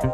Man.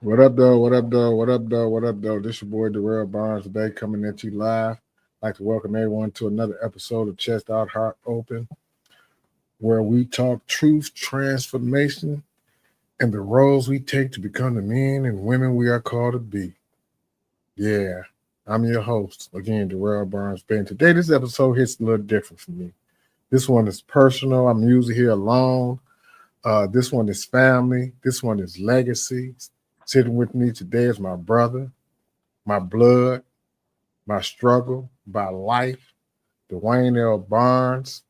What up, though? What up, though? What up, though? What up, though? This your boy, Dwayne Barnes, today coming at you live. I'd like to welcome everyone to another episode of Chest Out, Heart Open, where we talk truth, transformation, and the roles we take to become the men and women we are called to be. Yeah, I'm your host, again, Darrell Barnes. And today, this episode hits a little different for me. This one is personal. I'm usually here alone. This one is family. This one is legacy. Sitting with me today is my brother, my blood, my struggle, my life, Dwayne L. Barnes.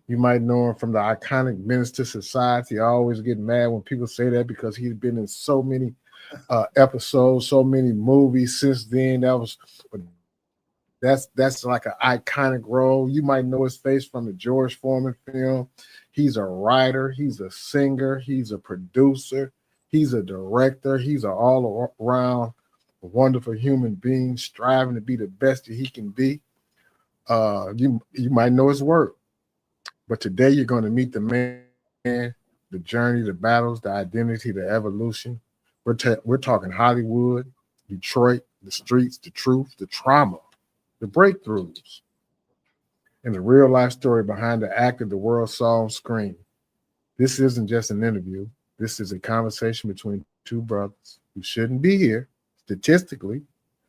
You might know him from the iconic Menace to Society. I always get mad when people say that because he's been in so many episodes, so many movies since then. That's like an iconic role. You might know his face from the George Foreman film. He's a writer. He's a singer. He's a producer. He's a director. He's an all-around wonderful human being striving to be the best that he can be. You might know his work. But today you're going to meet the man, the journey, the battles, the identity, the evolution. We're talking Hollywood, Detroit, the streets, the truth, the trauma, the breakthroughs, and the real life story behind the actor the world saw on screen. This isn't just an interview. This is a conversation between two brothers who shouldn't be here statistically,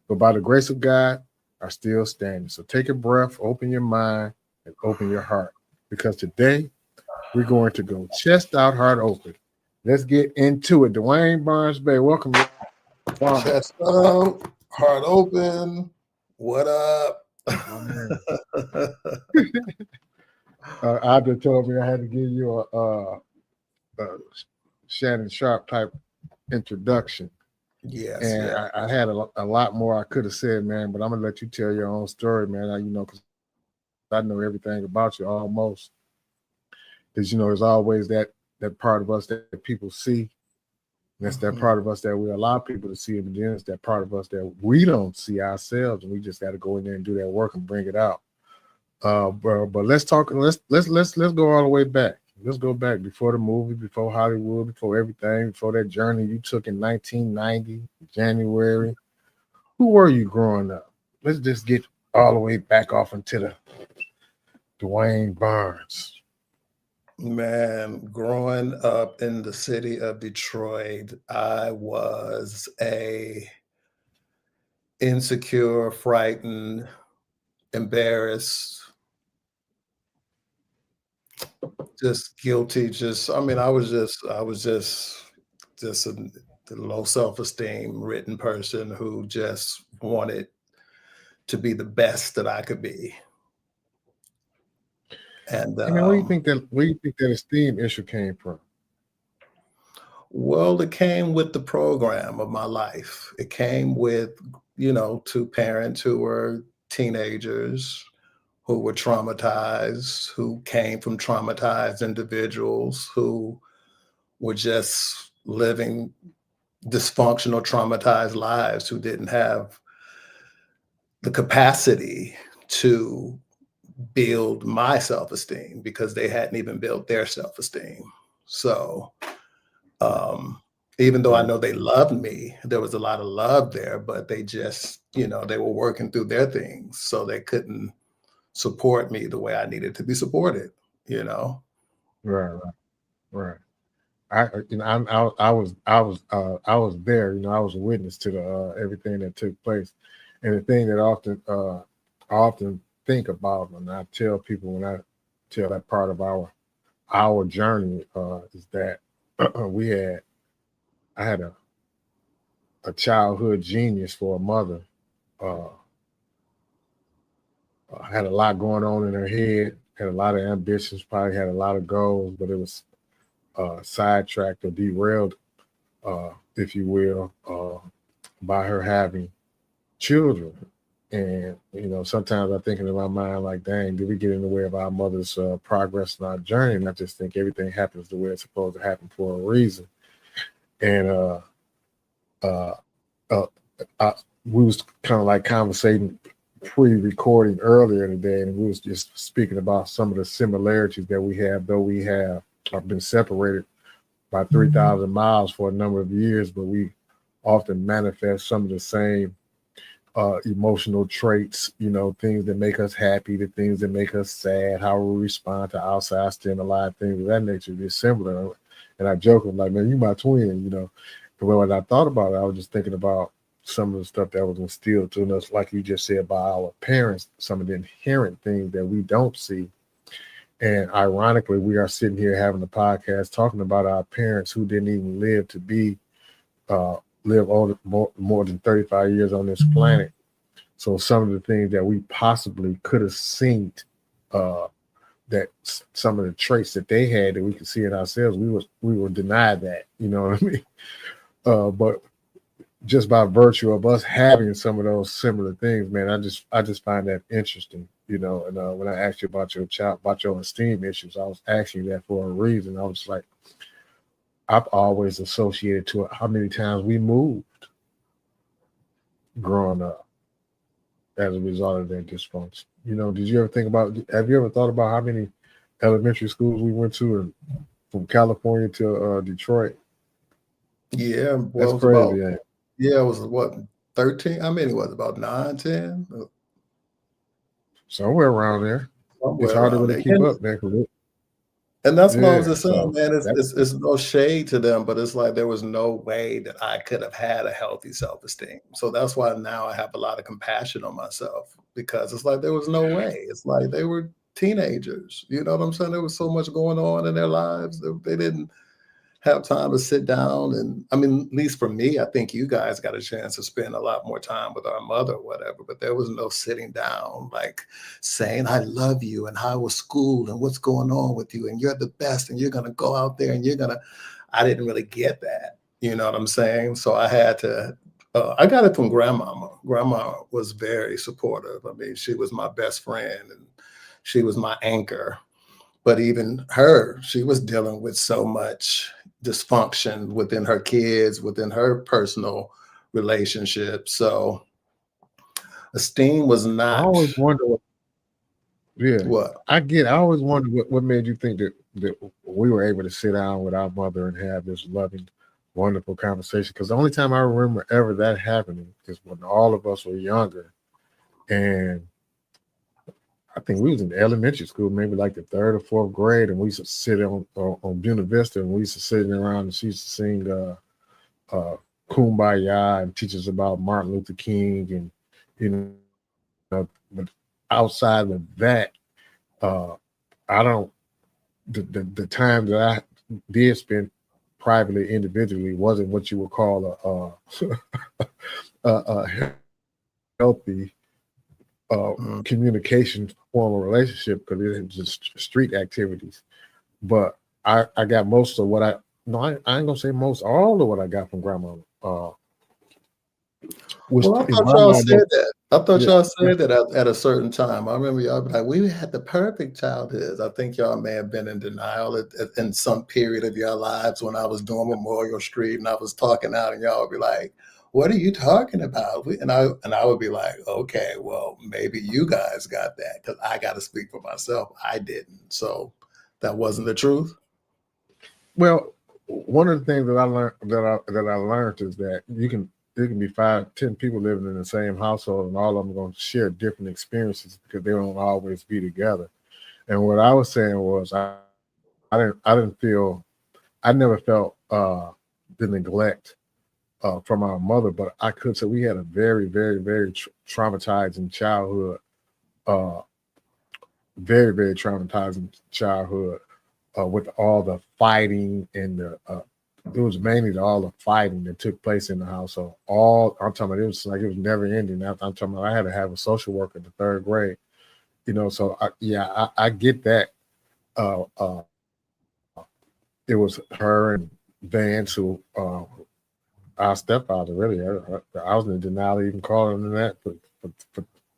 but by the grace of God are still standing. So take a breath, open your mind, and open your heart. Because today we're going to go chest out, heart open. Let's get into it. Dwayne Barnes Bay, welcome. Chest out, heart open. What up? Audra told me I had to give you a Shannon Sharp type introduction. Yes. And yeah. I had a lot more I could have said, man, but I'm going to let you tell your own story, man. Because I know everything about you almost. Because, there's always that part of us that people see. And that's that part of us that we allow people to see. And then it's that part of us that we don't see ourselves. And we just got to go in there and do that work and bring it out. But let's talk. Let's go all the way back. Let's go back before the movie, before Hollywood, before everything, before that journey you took in 1990, January. Who were you growing up? Let's just get all the way back off into the Dwayne Barnes. Man, growing up in the city of Detroit, I was a insecure, frightened, embarrassed, just guilty. I was just a low self-esteem ridden person who just wanted to be the best that I could be. And where do you think that esteem issue came from? Well, it came with the program of my life. It came with, two parents who were teenagers, who were traumatized, who came from traumatized individuals who were just living dysfunctional, traumatized lives, who didn't have the capacity to build my self-esteem because they hadn't even built their self-esteem. So even though I know they loved me, there was a lot of love there, but they just, they were working through their things. So they couldn't support me the way I needed to be supported, Right. I was there. I was a witness to the everything that took place, and the thing that I often think about, and I tell people when I tell that part of our journey is that we had I had a childhood genius for a mother. Uh, had a lot going on in her head, had a lot of ambitions, probably had a lot of goals, but it was sidetracked or derailed, if you will, by her having children. And sometimes I think in my mind, like, dang, did we get in the way of our mother's progress and our journey? And I just think everything happens the way it's supposed to happen for a reason. And uh, uh, I, we was kind of like conversating pre-recording earlier today, and we was just speaking about some of the similarities that we have, though we have been separated by 3,000 miles for a number of years, but we often manifest some of the same emotional traits, things that make us happy, the things that make us sad, how we respond to outside stimuli, things of that nature is similar. And I joke, I'm like, man, you my twin. But when I thought about it, I was just thinking about some of the stuff that was instilled to us, like you just said, by our parents, some of the inherent things that we don't see. And ironically, we are sitting here having a podcast talking about our parents who didn't even live to be uh, live more than 35 years on this planet. So some of the things that we possibly could have seen, uh, that some of the traits that they had that we could see in ourselves, we were denied that. You know what I mean? But just by virtue of us having some of those similar things, man, I just find that interesting. And when I asked you about your child, about your esteem issues, I was asking you that for a reason. I was like, I've always associated to it how many times we moved growing up as a result of that dysfunction. Did you ever think about? Have you ever thought about how many elementary schools we went to, and from California to Detroit? Yeah, That's well, it was crazy, about, ain't it? yeah, it was what, 13? I mean, it was about 9, 10, Somewhere around there. It's somewhere hard to around really there. keep up, man. 'Cause And that's what I was yeah, just saying, so man. It's, that it's it's no shade to them, but it's like there was no way that I could have had a healthy self-esteem. So that's why now I have a lot of compassion on myself because it's like there was no way. It's like they were teenagers. You know what I'm saying? There was so much going on in their lives. They didn't have time to sit down. And I mean, at least for me, I think you guys got a chance to spend a lot more time with our mother or whatever, but there was no sitting down like saying I love you and how was school and what's going on with you and you're the best and you're going to go out there and you're going to. I didn't really get that. You know what I'm saying? So I had to. I got it from grandmama. Grandma was very supportive. I mean, she was my best friend and she was my anchor, but even her, she was dealing with so much dysfunction within her kids, within her personal relationship. So esteem was I not always wonder what. Yeah, what. I always wonder what made you think that we were able to sit down with our mother and have this loving, wonderful conversation. Because the only time I remember ever that happening is when all of us were younger, and I think we was in elementary school, maybe like the third or fourth grade, and we used to sit on Buena Vista, and we used to sit around, and she used to sing uh, "Kumbaya" and teach us about Martin Luther King, and but outside of that, uh, I don't. The time that I did spend privately, individually, wasn't what you would call a healthy Mm. communication formal relationship because it was just street activities. But I got most of what I no I ain't gonna say most all of what I got from grandma was Well, I in thought my y'all mind. said that. I thought Yeah, y'all yeah. said that at a certain time. I remember y'all be like, we had the perfect childhoods. I think y'all may have been in denial in some period of your lives when I was doing Memorial Street and I was talking out and y'all would be like, what are you talking about? And I would be like, okay, well, maybe you guys got that because I got to speak for myself. I didn't. So that wasn't the truth. Well, one of the things that I learned that I learned is that there can be 5, 10 people living in the same household, and all of them are going to share different experiences because they don't always be together. And what I was saying was, I didn't feel I never felt the neglect from our mother, but I could say we had a very, very, very traumatizing childhood. Uh, very, very traumatizing childhood with all the fighting and the. It was mainly all the fighting that took place in the household. All I'm talking about, it was like it was never ending. I'm talking about, I had to have a social worker in the third grade. So yeah, I get that. It was her and Vance who our stepfather really. I was in denial even calling him that for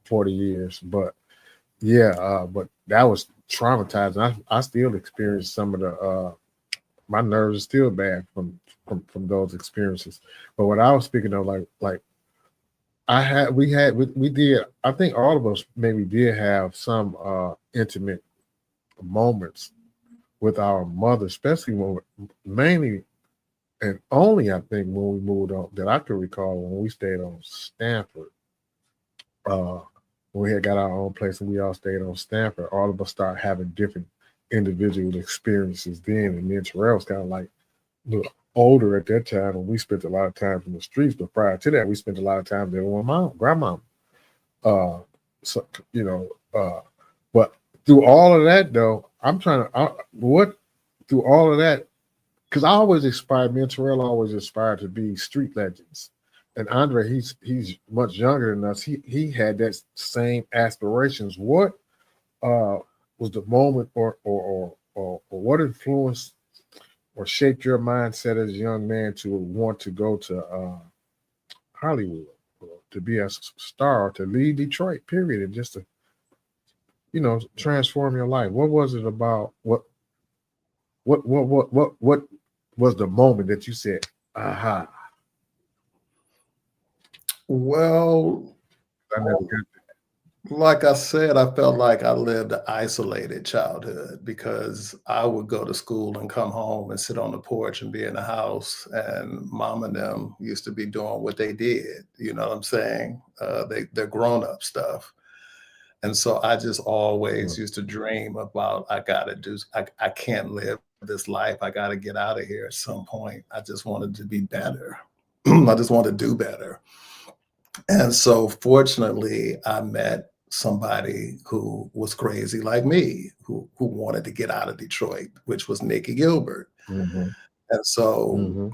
40 years. But yeah, but that was traumatizing. I still experience some of the my nerves are still bad from those experiences. But what I was speaking of, like we did. I think all of us maybe did have some intimate moments with our mother, especially mainly and only I think when we moved on that I can recall when we stayed on Stanford. Uh, when we had got our own place and we all stayed on Stanford, all of us started having different individual experiences then. And then Terrell was kind of like look older at that time, and we spent a lot of time in the streets. But prior to that, we spent a lot of time there with my grandma. Uh, so but through all of that, though, I'm trying to what through all of that because I always aspired. Me and Terrell always aspired to be street legends. And Andre, he's much younger than us. He had that same aspirations. What uh, was the moment, or what influenced or shaped your mindset as a young man to want to go to Hollywood, or to be a star, to lead Detroit, period, and just to transform your life? What was it about? What was the moment that you said, "Aha, Well, I never got like I said, I felt like I lived an isolated childhood because I would go to school and come home and sit on the porch and be in the house, and mom and them used to be doing what they did. You know what I'm saying? They're grown up stuff, and so I just that?" always used to dream about I gotta do. I can't live this life. I got to get out of here at some point. I just wanted to be better. I just wanted to do better. And so fortunately, I met somebody who was crazy like me, who wanted to get out of Detroit, which was Nikki Gilbert. Mm-hmm. And so Mm-hmm.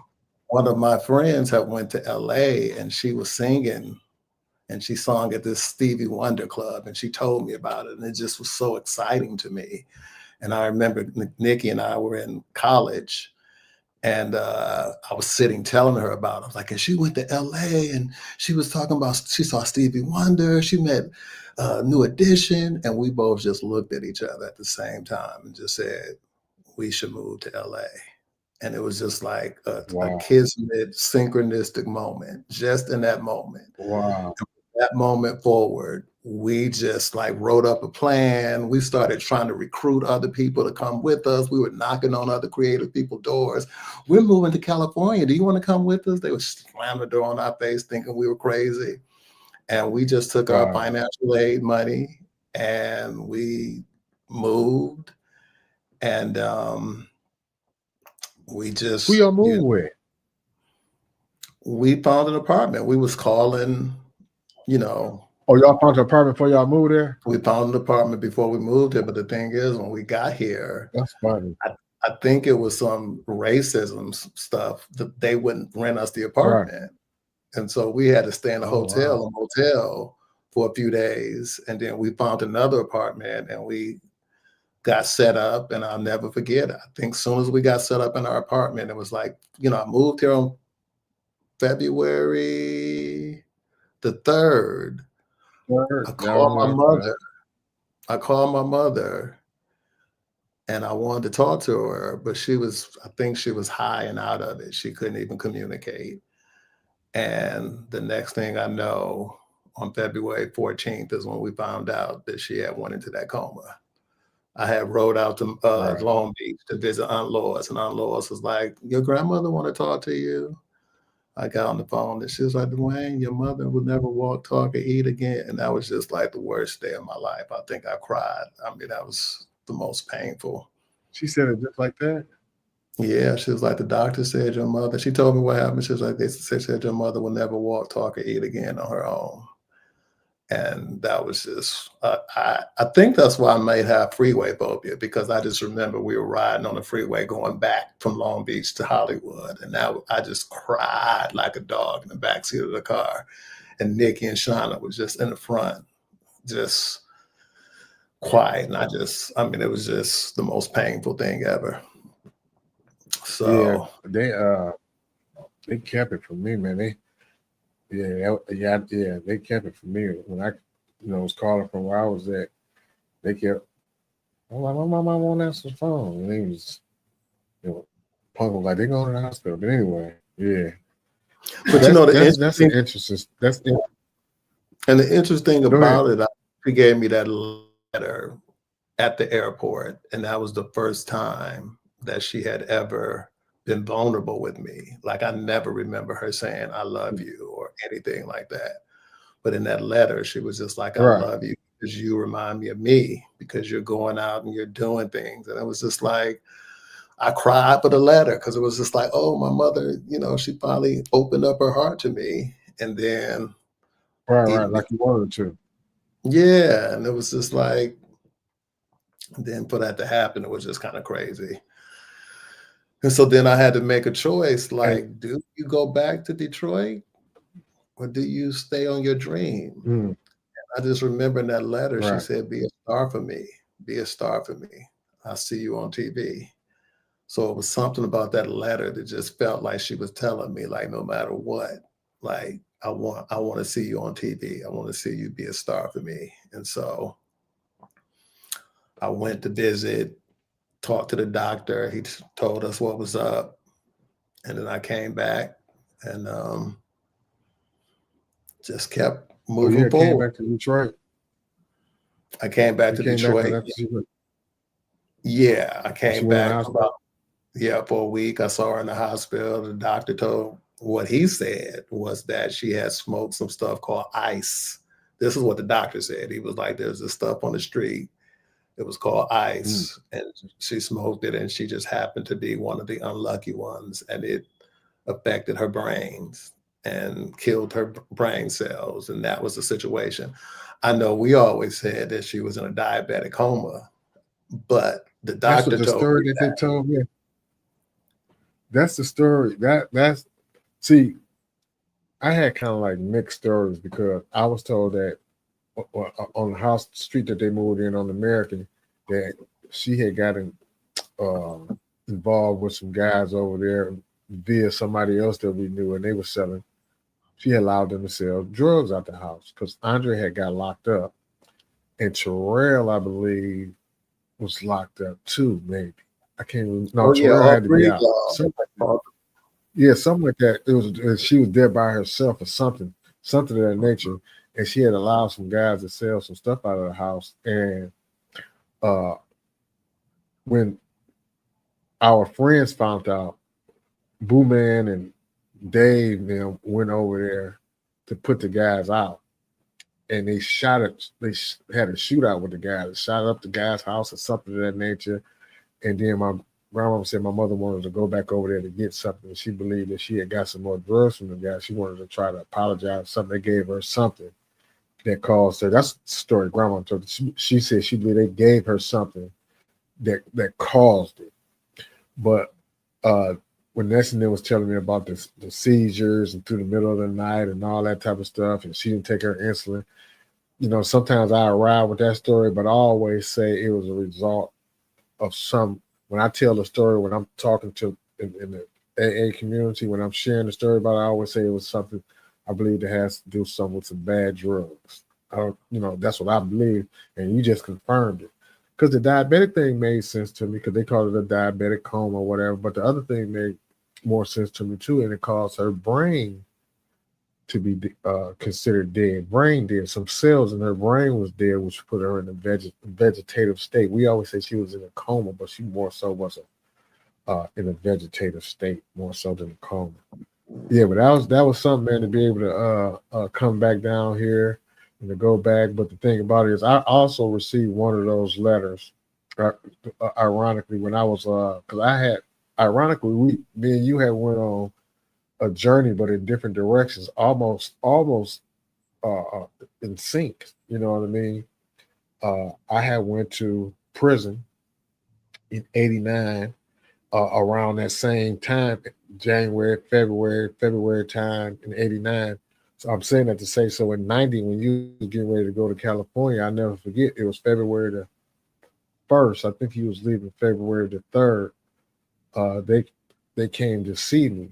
one of my friends had went to LA and she was singing and she sung at this Stevie Wonder club and she told me about it. And it just was so exciting to me. And I remember Nikki and I were in college and I was sitting telling her about it. I was like, and she went to LA and she was talking about, she saw Stevie Wonder, she met New Edition, and we both just looked at each other at the same time and just said, we should move to LA. And it was just like a Wow. kismet, synchronistic moment, just in that moment Wow. that moment forward, we just like wrote up a plan. We started trying to recruit other people to come with us. We were knocking on other creative people doors. We're moving to California. Do you want to come with us? They would slam the door on our face thinking we were crazy. And we just took our Wow. financial aid money and we moved. And we Who just, y'all move with? we found an apartment. We was calling, you know, Oh, y'all found your apartment before y'all moved there? we found an apartment before we moved here, but the thing is, when we got here, That's funny. I, I think it was some racism stuff that they wouldn't rent us the Right. apartment, and so we had to stay in a Oh wow. hotel, a motel, for a few days, and then we found another apartment, and we got set up. And I'll never forget. I think as soon as we got set up in our apartment, it was like I moved here on February the 3rd. Word. I Yeah, I called my remember that. mother. I called my mother and I wanted to talk to her, but I think she was high and out of it. She couldn't even communicate. And the next thing I know, on February 14th is when we found out that she had went into that coma. I had rode out to Right. Long Beach to visit Aunt Lois, and Aunt Lois was like, "Your grandmother want to talk to you." I got on the phone and she was like, "Dwayne, your mother would never walk, talk, or eat again." And that was just like the worst day of my life. I think I cried. I mean, that was the most painful. She said it just like that. Yeah, she was like, the doctor said your mother. She told me what happened. She was like, they said your mother will never walk, talk, or eat again on her own. And that was just, I think that's why I might have freeway phobia, because I just remember we were riding on the freeway going back from Long Beach to Hollywood. And now I just cried like a dog in the backseat of the car. And Nikki and Shauna was just in the front, just quiet. And I mean, it was just the most painful thing ever. Yeah, So, they kept it from me, man. They kept it from me when I, was calling from where I was at. They kept. I'm like, my mom won't answer the phone, and he was, you know, Punk was like, they going to the hospital. But anyway, yeah, but that's the that's an interesting interesting. and the interesting Go ahead. about it, she gave me that letter at the airport, and that was the first time that she had ever been vulnerable with me. Like, I never remember her saying, "I love you," or anything like that. But in that letter, she was just like, "I Right, love you because you remind me of me, because you're going out and you're doing things." And it was just like, I cried for the letter, because it was just like, oh, my mother, she finally opened up her heart to me. And then right, even like you wanted to. yeah, and it was just like, then for that to happen, it was just kind of crazy. And so then I had to make a choice, And like, do you go back to Detroit or do you stay on your dream? mm, I just remember in that letter, she right, said, be a star for me, be a star for me. I see you on TV. So it was something about that letter that just felt like she was telling me, like, no matter what, like, I want to see you on TV. I want to see you be a star for me. And so I went to visit, talked to the doctor. He told us what was up. And then I came back and just kept oh yeah, moving came forward. back to Detroit. I came back You to came back because Detroit. after Yeah, I she came went in the back for hospital. about, yeah, for a week. I saw her in the hospital. The doctor told what he said was that she had smoked some stuff called ice. This is what the doctor said. He was like, there's this stuff on the street. It was called Mm, ice. And she smoked it, and she just happened to be one of the unlucky ones. And it affected her brains and killed her brain cells. And that was the situation. I know we always said that she was in a diabetic coma, but the that's what doctor the told me story that they told me. That's the story. That's see. I had kind of like mixed stories because I was told that on the house street that they moved in on American, that she had gotten uh, involved with some guys over there via somebody else that we knew, and they were selling. She had allowed them to sell drugs out the house because Andre had got locked up, and Terrell, I believe, was locked up too. Maybe I can't. No, oh, yeah, Terrell all had to be 3 of out. y'all. Something like that. All Yeah, something like that. It was she was there by herself or something of that nature, and she had allowed some guys to sell some stuff out of the house. And uh, when our friends found out, Boo Man and Dave them went over there to put the guys out, and they shot it. Had a shootout with the guys. They shot up the guy's house or something of that nature. And then my grandmama said my mother wanted to go back over there to get something. She believed that she had got some more drugs from the guy. She wanted to try to apologize. Something they gave her something that caused her. That's the story grandma told. She said she believed they gave her something that caused it. But uh when Nessina was telling me about the seizures and through the middle of the night and all that type of stuff, and she didn't take her insulin, sometimes I arrive with that story, but I always say it was a result of some. When I tell the story, when I'm talking to in the AA community, when I'm sharing the story about it, I always say it was something I believe that has to do something with some bad drugs. I don't, that's what I believe, and you just confirmed it. Because the diabetic thing made sense to me because they called it a diabetic coma or whatever. But the other thing made more sense to me too, and it caused her brain to be considered dead, brain dead. Some cells in her brain was dead, which put her in a vegetative state. We always say she was in a coma, but she more so was in a vegetative state, more so than a coma. Yeah, but that was something, man, to be able to come back down here and to go back. But the thing about it is, I also received one of those letters. Uh, Ironically, when I was, because I had ironically, me and you had went on a journey, but in different directions, almost in sync. You know what I mean? I had went to prison in '89, around that same time, January, February time in '89. So I'm saying that to say, so in '90, when you was getting ready to go to California, I never forget. It was February the 1st. I think he was leaving February the 3rd. They came to see me,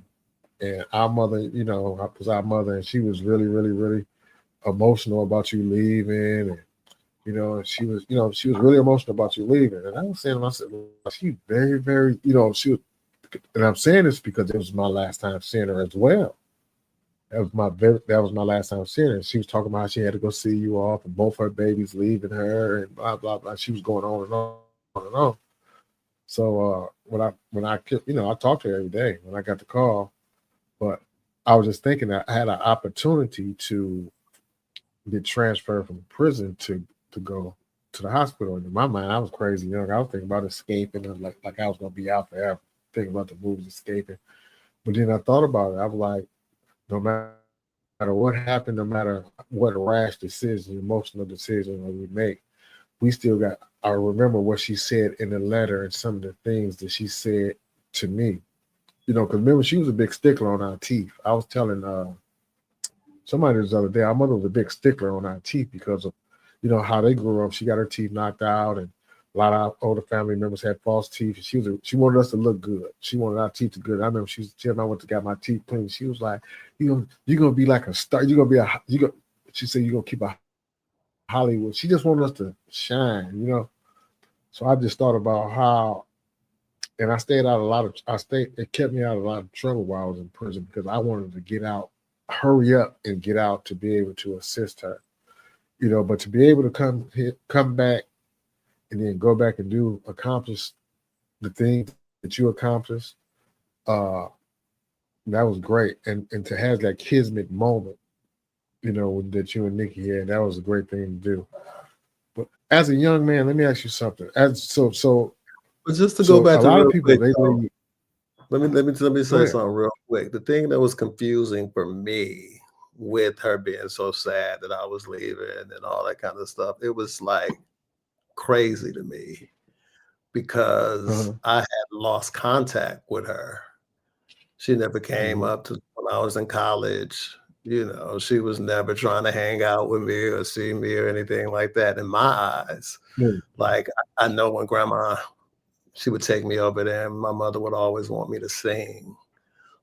and our mother, was our mother, and she was really, really, really emotional about you leaving, and she was really emotional about you leaving. And I was saying to myself, she very, very, she was, and I'm saying this because it was my last time seeing her as well. That was my last time seeing her. She was talking about how she had to go see you off, and both her babies leaving her, and blah blah blah. She was going on and on and on. So I talked to her every day when I got the call, but I was just thinking that I had an opportunity to get transferred from prison to go to the hospital. And in my mind, I was crazy young. I was thinking about escaping, and like I was gonna be out forever, thinking about the movies escaping. But then I thought about it. I was like, no matter what happened, no matter what rash decision, emotional decision that we make, we still got. I remember what she said in the letter and some of the things that she said to me. Because remember, she was a big stickler on our teeth. I was telling somebody this other day, our mother was a big stickler on our teeth because of, how they grew up. She got her teeth knocked out, and a lot of older family members had false teeth. And she wanted us to look good. She wanted our teeth to good. I remember she and I went to get my teeth cleaned. She was like, you're gonna be like a star. You're gonna be she said you're gonna keep a Hollywood. She just wanted us to shine. So I just thought about how, and I stayed out a lot of. It kept me out of a lot of trouble while I was in prison because I wanted to get out, hurry up and get out to be able to assist her. But to be able to come back, and then go back and accomplish the things that you accomplished, uh, that was great. And to have that kismet moment, that you and Nikki had, that was a great thing to do. But as a young man, let me ask you something. But just to go back a to lot of real people quick, they though, leave. let me Go say ahead. something real quick. The thing that was confusing for me with her being so sad that I was leaving and all that kind of stuff, it was like crazy to me because Uh-huh. I had lost contact with her. She never came Mm-hmm. up to when I was in college. She was never trying to hang out with me or see me or anything like that in my eyes. Like I know when grandma, she would take me over there and my mother would always want me to sing.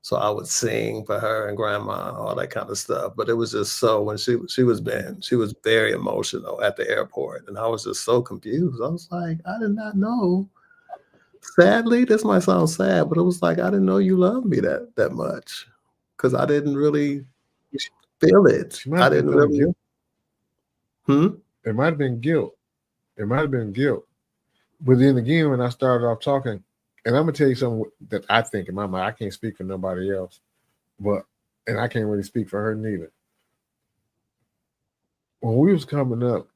So I would sing for her and grandma and all that kind of stuff. But it was just so when she was very emotional at the airport. And I was just so confused. I was like, I did not know. Sadly, this might sound sad, but it was like I didn't know you loved me that much. Because I didn't really She, feel it. she might I have been didn't feeling really. guilt. Hmm? It might have been guilt. It might have been guilt. But then again, when I started off talking, and I'm gonna tell you something that I think in my mind, I can't speak for nobody else, but and I can't really speak for her neither. When we was coming up,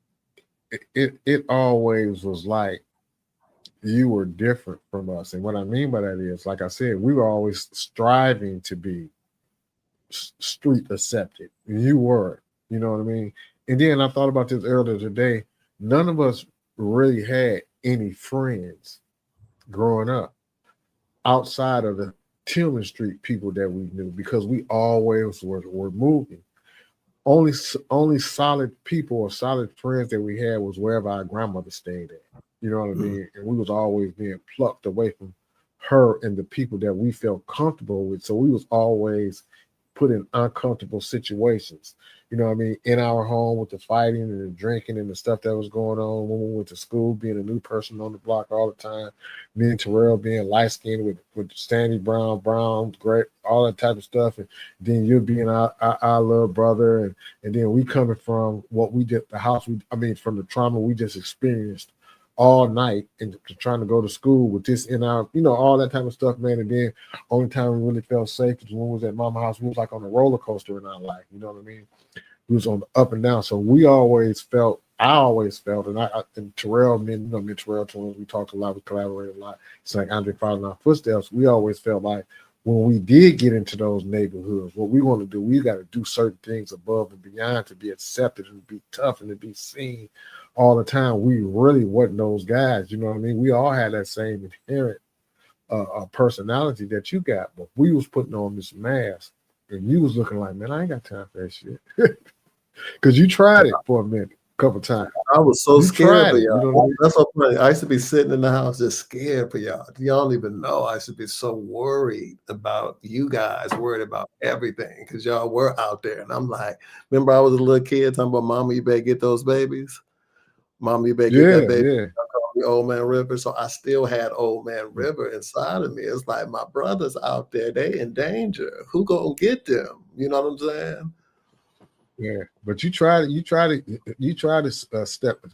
it always was like you were different from us. And what I mean by that is, like I said, we were always striving to be street accepted. You were, you know what I mean? And then I thought about this earlier today. None of us really had any friends growing up outside of the Tillman Street people that we knew because we always were moving. Only solid people or solid friends that we had was wherever our grandmother stayed at. You know what I Mm. mean? And we was always being plucked away from her and the people that we felt comfortable with. So we was always put in uncomfortable situations. You know what I mean? In our home with the fighting and the drinking and the stuff that was going on when we went to school, being a new person on the block all the time. Me and Terrell being light skinned with Sandy Brown, great, all that type of stuff. And then you being our little brother. And then we coming from what we did, the house, from the trauma we just experienced all night and trying to go to school with this in our, all that type of stuff, man. And then only time we really felt safe was when we was at mama house. We was like on a roller coaster in our life. You know what I mean? We was on the up and down. So we always felt I always felt, and Terrell, me and Terrell twins, we talked a lot, we collaborated a lot. It's like Andre following our footsteps. We always felt like when we did get into those neighborhoods, what we want to do, we got to do certain things above and beyond to be accepted and be tough and to be seen all the time. We really wasn't those guys, you know what I mean? We all had that same inherent personality that you got, but we was putting on this mask, and you was looking like, man, I ain't got time for that shit, because you tried it for a minute, a couple times. I was so You scared tried for it, you know y'all. what I mean? That's what I'm saying. I used to be sitting in the house just scared for y'all. Y'all don't even know. I used to be so worried about you guys, worried about everything because y'all were out there. And I'm like, remember I was a little kid talking about, Mama, you better get those babies. Mama, you better get that Yeah, baby. yeah, I call me Old Man River. So I still had Old Man River inside of me. It's like my brothers out there, they in danger. Who gonna get them? You know what I'm saying? yeah. But you try to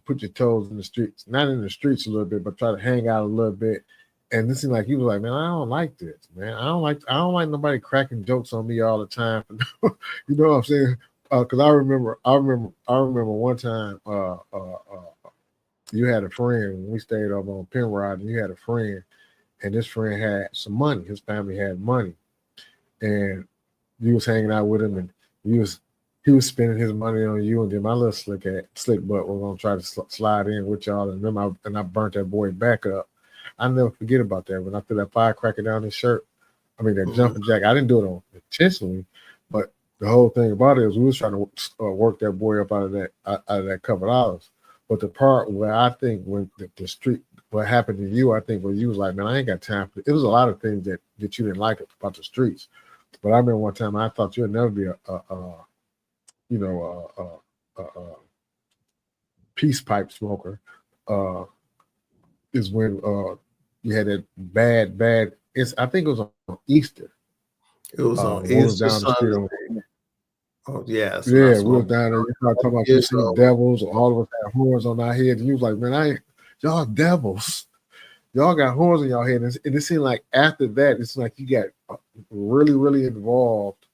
put your toes in the streets, not in the streets a little bit, but try to hang out a little bit. And this seemed like you was like, man, I don't like this, man. I don't like nobody cracking jokes on me all the time. You know what I'm saying? Because I remember one time, you had a friend when we stayed up on Penrod, and you had a friend, and this friend had some money. His family had money, and you was hanging out with him, and he was spending his money on you, and then my little slick butt was gonna try to slide in with y'all, and then I burnt that boy back up. I never forget about that when I threw that firecracker down his shirt. I mean that jumping jack. I didn't do it on intentionally, but the whole thing about it is we was trying to work that boy up out of that couple hours. But the part where I think when the street, what happened to you, I think when you was like, man, I ain't got time for it. It was a lot of things that you didn't like about the streets. But I remember one time I thought you'd never be you know, peace pipe smoker. Uh, is when you had that bad. I think it was on Easter. It was on When we was Easter down the street. Sunday. Oh, yes, when I Yeah, we was smoked down there. You started talking about you years see old. devils, or all of us had horns on our heads. And you was like, man, y'all devils. Y'all got horns on y'all head. And it seemed like after that, it's like you got really, really involved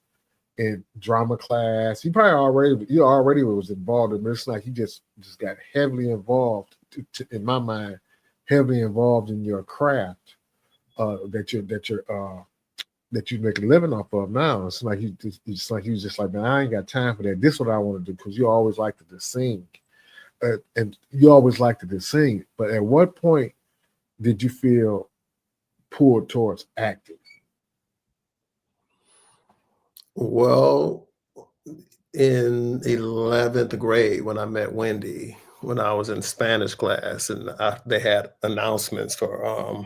in drama class. You already was involved in, but it's like you just got heavily involved, in my mind, heavily involved in your craft that you make a living off of now. It's like you just like, man, I ain't got time for that. This is what I want to do, because you always liked to sing, and you always liked to sing. But at what point did you feel pulled towards acting? Well, in 11th grade, when I met Wendy, when I was in Spanish class, and they had announcements for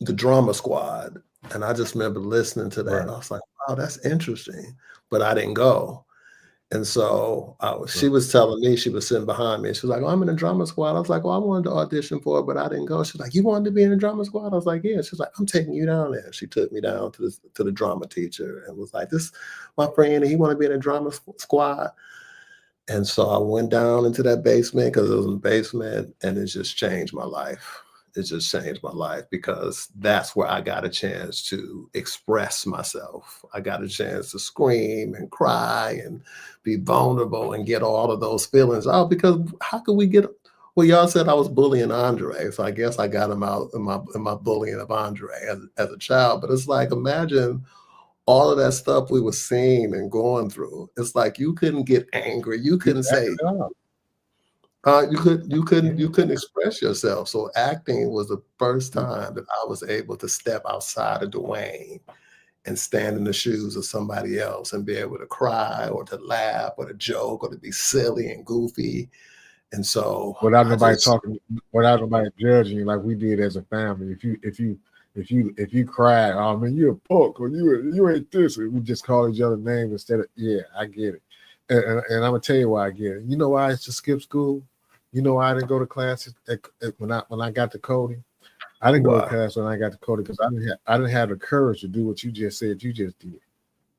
the drama squad. And I just remember listening to that. Right, And I was like, wow, that's interesting. But I didn't go. And so she right. was telling me, she was sitting behind me. She was like, oh, I'm in the drama squad. I was like, well, I wanted to audition for it, but I didn't go. She's like, you wanted to be in the drama squad? I was like, yeah. She's like, I'm taking you down there. She took me down to the drama teacher and was like, this my friend, and he want to be in the drama squad. And so I went down into that basement because it was in the basement, and it just changed my life. It just changed my life because that's where I got a chance to express myself. I got a chance to scream and cry and be vulnerable and get all of those feelings out. Because how could we get? Well, y'all said I was bullying Andre, so I guess I got him out in my bullying of Andre as a child. But it's like, imagine all of that stuff we were seeing and going through. It's like you couldn't get angry. You You couldn't acted say out. you Yeah. couldn't express yourself. So acting was the first Mm. time that I was able to step outside of Dwayne and stand in the shoes of somebody else and be able to cry or to laugh or to joke or to be silly and goofy. And so Without I nobody just talking, without nobody judging you, like we did as a family. If you cried, oh man, you a punk, or you ain't this, and we just call each other names instead of, yeah, I get it. And I'm gonna tell you why I get it. You know why I used to skip school? You know why I didn't go to classes when I got to Cody? I didn't go to wow. class when I got to Cody because I didn't have the courage to do what you just said you just did.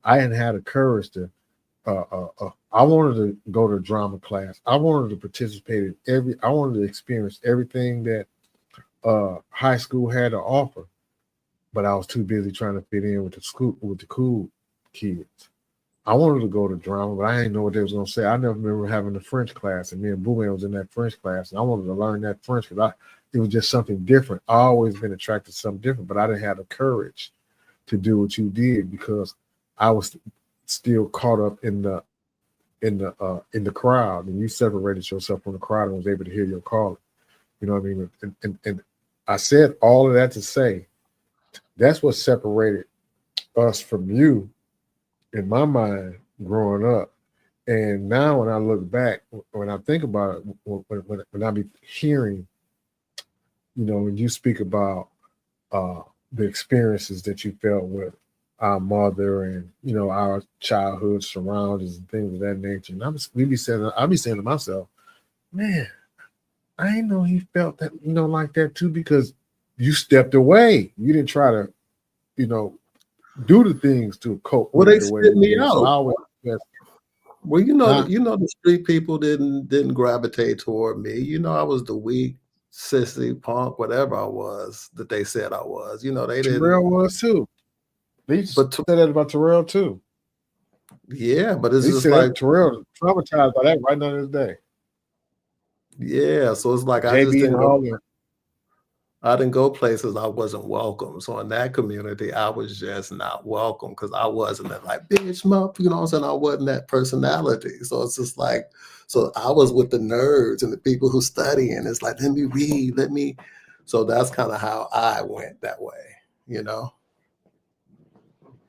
I didn't have the courage to I wanted to go to drama class. I wanted to participate in I wanted to experience everything that high school had to offer, but I was too busy trying to fit in with the cool kids. I wanted to go to drama, but I didn't know what they was gonna say. I never remember having a French class, and me and Boo Man was in that French class, and I wanted to learn that French because it was just something different. I always been attracted to something different, but I didn't have the courage to do what you did because I was still caught up in the crowd, and you separated yourself from the crowd and was able to hear your call. You know what I mean? And I said all of that to say that's what separated us from you in my mind growing up. And now when I look back, when I think about it, when I be hearing, when you speak about uh, the experiences that you felt with our mother and our childhood surroundings and things of that nature, and I be saying to myself, man, I didn't know he felt that like that too because you stepped away. You didn't try to you know do the things to cope Well, with it they the way spit we me did. So I out. always just, Well, huh? the street people didn't gravitate toward me. I was the weak, sissy, punk, whatever I was that they said I was. They didn't. Terrell was too. They used to But say that about Terrell too. yeah, but it's They just said like that Terrell traumatized by that right now to this day. yeah. So it's like JB and all them. I didn't go places I wasn't welcome. So in that community, I was just not welcome because I wasn't that like bitch muff, you know what I'm saying? I wasn't that personality. So it's just like, so I was with the nerds and the people who study, and it's like, let me read, let me. So that's kind of how I went that way, you know?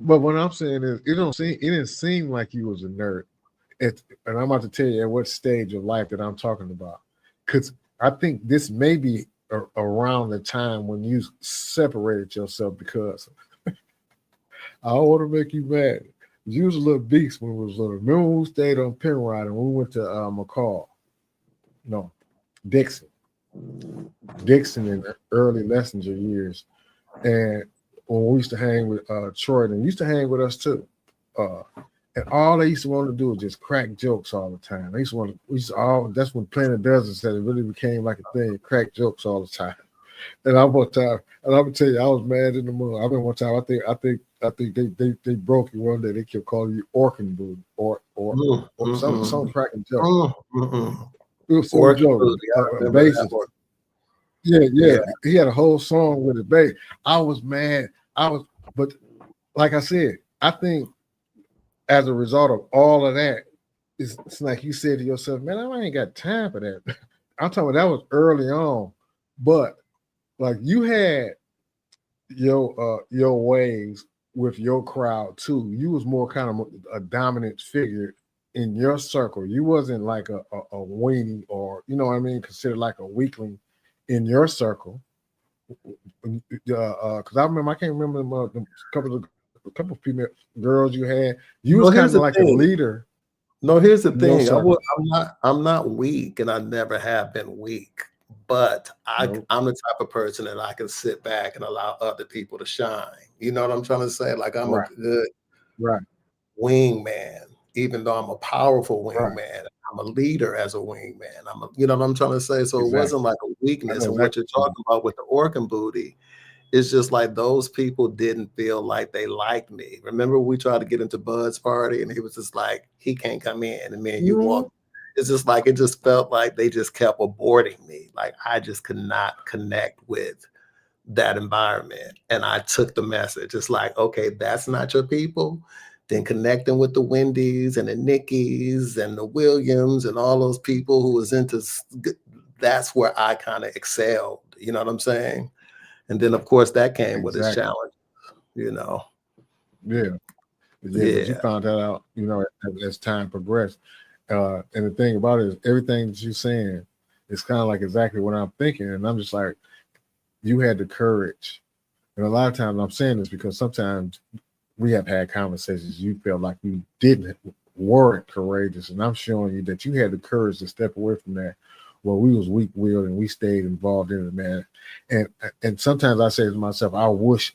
But what I'm saying is, it didn't seem like you was a nerd. And I'm about to tell you at what stage of life that I'm talking about, because I think this may be around the time when you separated yourself. Because I don't want to make you mad. You was a little beast when we was little. Remember when we stayed on Penrod and we went to McCall? No, Dixon. Dixon in the early messenger years. And when we used to hang with Troy, and used to hang with us too. Uh, and all they used to want to do was just crack jokes all the time. They used to want to, we used to all, that's when Planet Desert said it really became like a thing, crack jokes all the time. And I one time, and I'm gonna tell you, I was mad in the mood. I remember one time, I think they broke you one day. They kept calling you Orkin Booty Mm, or some mm-mm, cracking joke. mm-mm. It was some Orchid joke, Booty, I remember that basis. one. Yeah, yeah. Yeah. He had a whole song with it, babe. I was mad. But like I said, I think as a result of all of that, it's like you said to yourself, man, I ain't got time for that. I'm talking about that was early on, but like you had your ways with your crowd too. You was more kind of a dominant figure in your circle. You wasn't like a weenie or what I mean, considered like a weakling in your circle. Because I remember I can't remember the couple of female girls you had. You was No, kind here's of the like a thing. leader No, here's the in your thing. circle. I'm not weak, and I never have been weak. But No, I'm the type of person that I can sit back and allow other people to shine. You know what I'm trying to say? Like I'm a right, good right, wingman, even though I'm a powerful right. wingman. I'm a leader as a wingman. You know what I'm trying to say? So it Exactly. wasn't like a I weakness. know And what exactly you're what you mean. talking about with the organ booty, it's just like those people didn't feel like they liked me. Remember we tried to get into Bud's party and he was just like, he can't come in. And me and you Mhm. walked. It's just like it just felt like they just kept aborting me. Like I just could not connect with that environment. And I took the message. It's like, okay, that's not your people. Then connecting with the Wendy's and the Nickies and the Williams and all those people who was into that's where I kind of excelled. You know what I'm saying? And then, of course, that came with its Exactly. challenge, you know? Yeah. Yeah. But you Yeah. found that out, as time progressed. And the thing about it is everything that you're saying is kind of like exactly what I'm thinking. And I'm just like, you had the courage. And a lot of times I'm saying this because sometimes we have had conversations you felt like you didn't weren't courageous. And I'm showing you that you had the courage to step away from that. Well, we was weak willed and we stayed involved in it, man. And sometimes I say to myself, I wish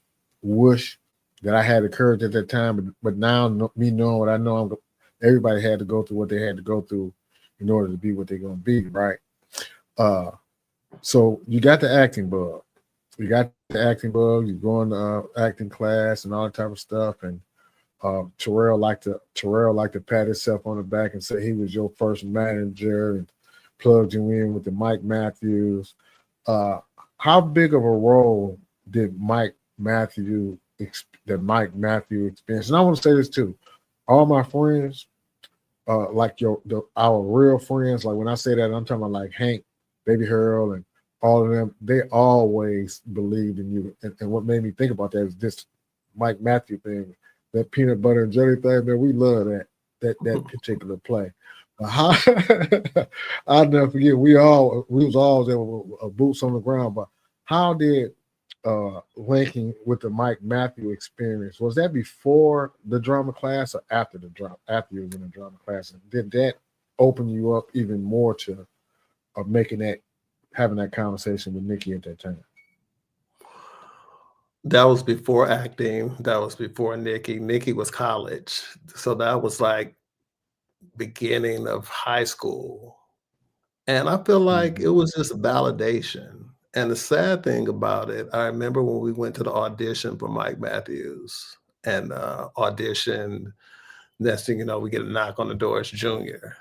that I had the courage at that time, but now me knowing what I know, everybody had to go through what they had to go through in order to be what they're gonna be, right? Uh so you got the acting bug. You got the acting bug, you're going to acting class and all that type of stuff. And Terrell liked to pat himself on the back and say he was your first manager and plugged you in with the Mike Matthews. Uh, how big of a role did Mike Matthew experience? And I want to say this too. All my friends, like our real friends, like when I say that, I'm talking about like Hank, Baby Harold, and all of them. They always believed in you. And what made me think about that is this Mike Matthew thing, that peanut butter and jelly thing. Man, we love that particular play. How I'll never forget. We was always there with boots on the ground. But how did linking with the Mike Matthew experience, was that before the drama class or after after you were in the drama class? And did that open you up even more to having that conversation with Nikki at that time? That was before acting. That was before Nikki. Nikki was college. So that was like beginning of high school. And I feel like Mhm. it was just validation. And the sad thing about it, I remember when we went to the audition for Mike Matthews and auditioned. Next thing you know, we get a knock on the door. It's Junior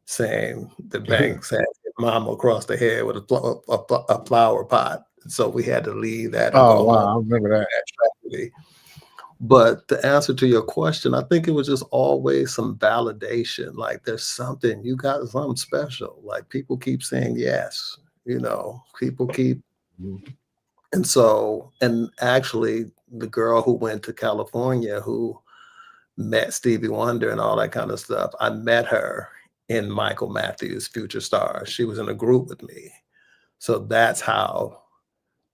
saying the Banks had hit Mama across the head with a flower pot. So we had to leave that and Oh go home wow, I remember with that. that tragedy. But the answer to your question, I think it was just always some validation. Like there's something, you got something special. Like people keep saying yes, people keep. Mhm. And so, and actually, the girl who went to California who met Stevie Wonder and all that kind of stuff, I met her in Michael Matthews' Future Stars. She was in a group with me. So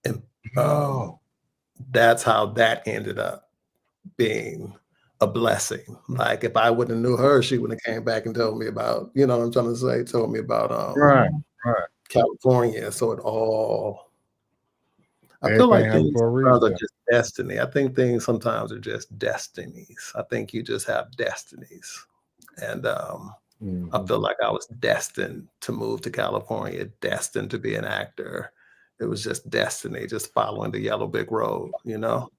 and, um, Oh, that's how that ended up being a blessing. Like if I wouldn't have knew her, she would have came back and told me about, you know what I'm trying to say, told me about right, right. California. So it all I feel Everything like happened things for a sometimes are reason. just destiny. I think things sometimes are just destinies. I think you just have destinies. And I Mhm. feel like I was destined to move to California, destined to be an actor. It was just destiny, just following the yellow brick road, you know?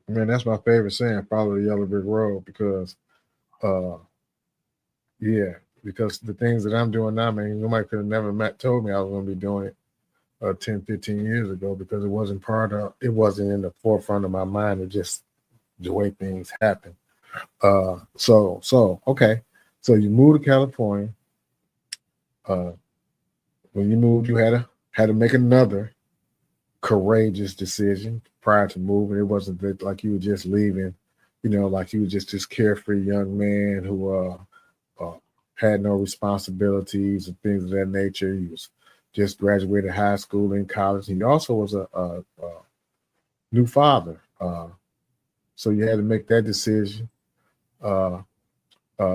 Man, that's my favorite saying, follow the yellow brick road, because uh yeah, because the things that I'm doing now, man, nobody could have never told me I was gonna be doing it 10, 15 years ago, because it wasn't in the forefront of my mind. It just the way things happen. So okay. So you moved to California. Uh when you moved, you had to make another courageous decision prior to moving. It wasn't that like you were just leaving, like you were just this carefree young man who uh, had no responsibilities and things of that nature. He was just graduated high school and college. He also was a new father. So you had to make that decision. Uh,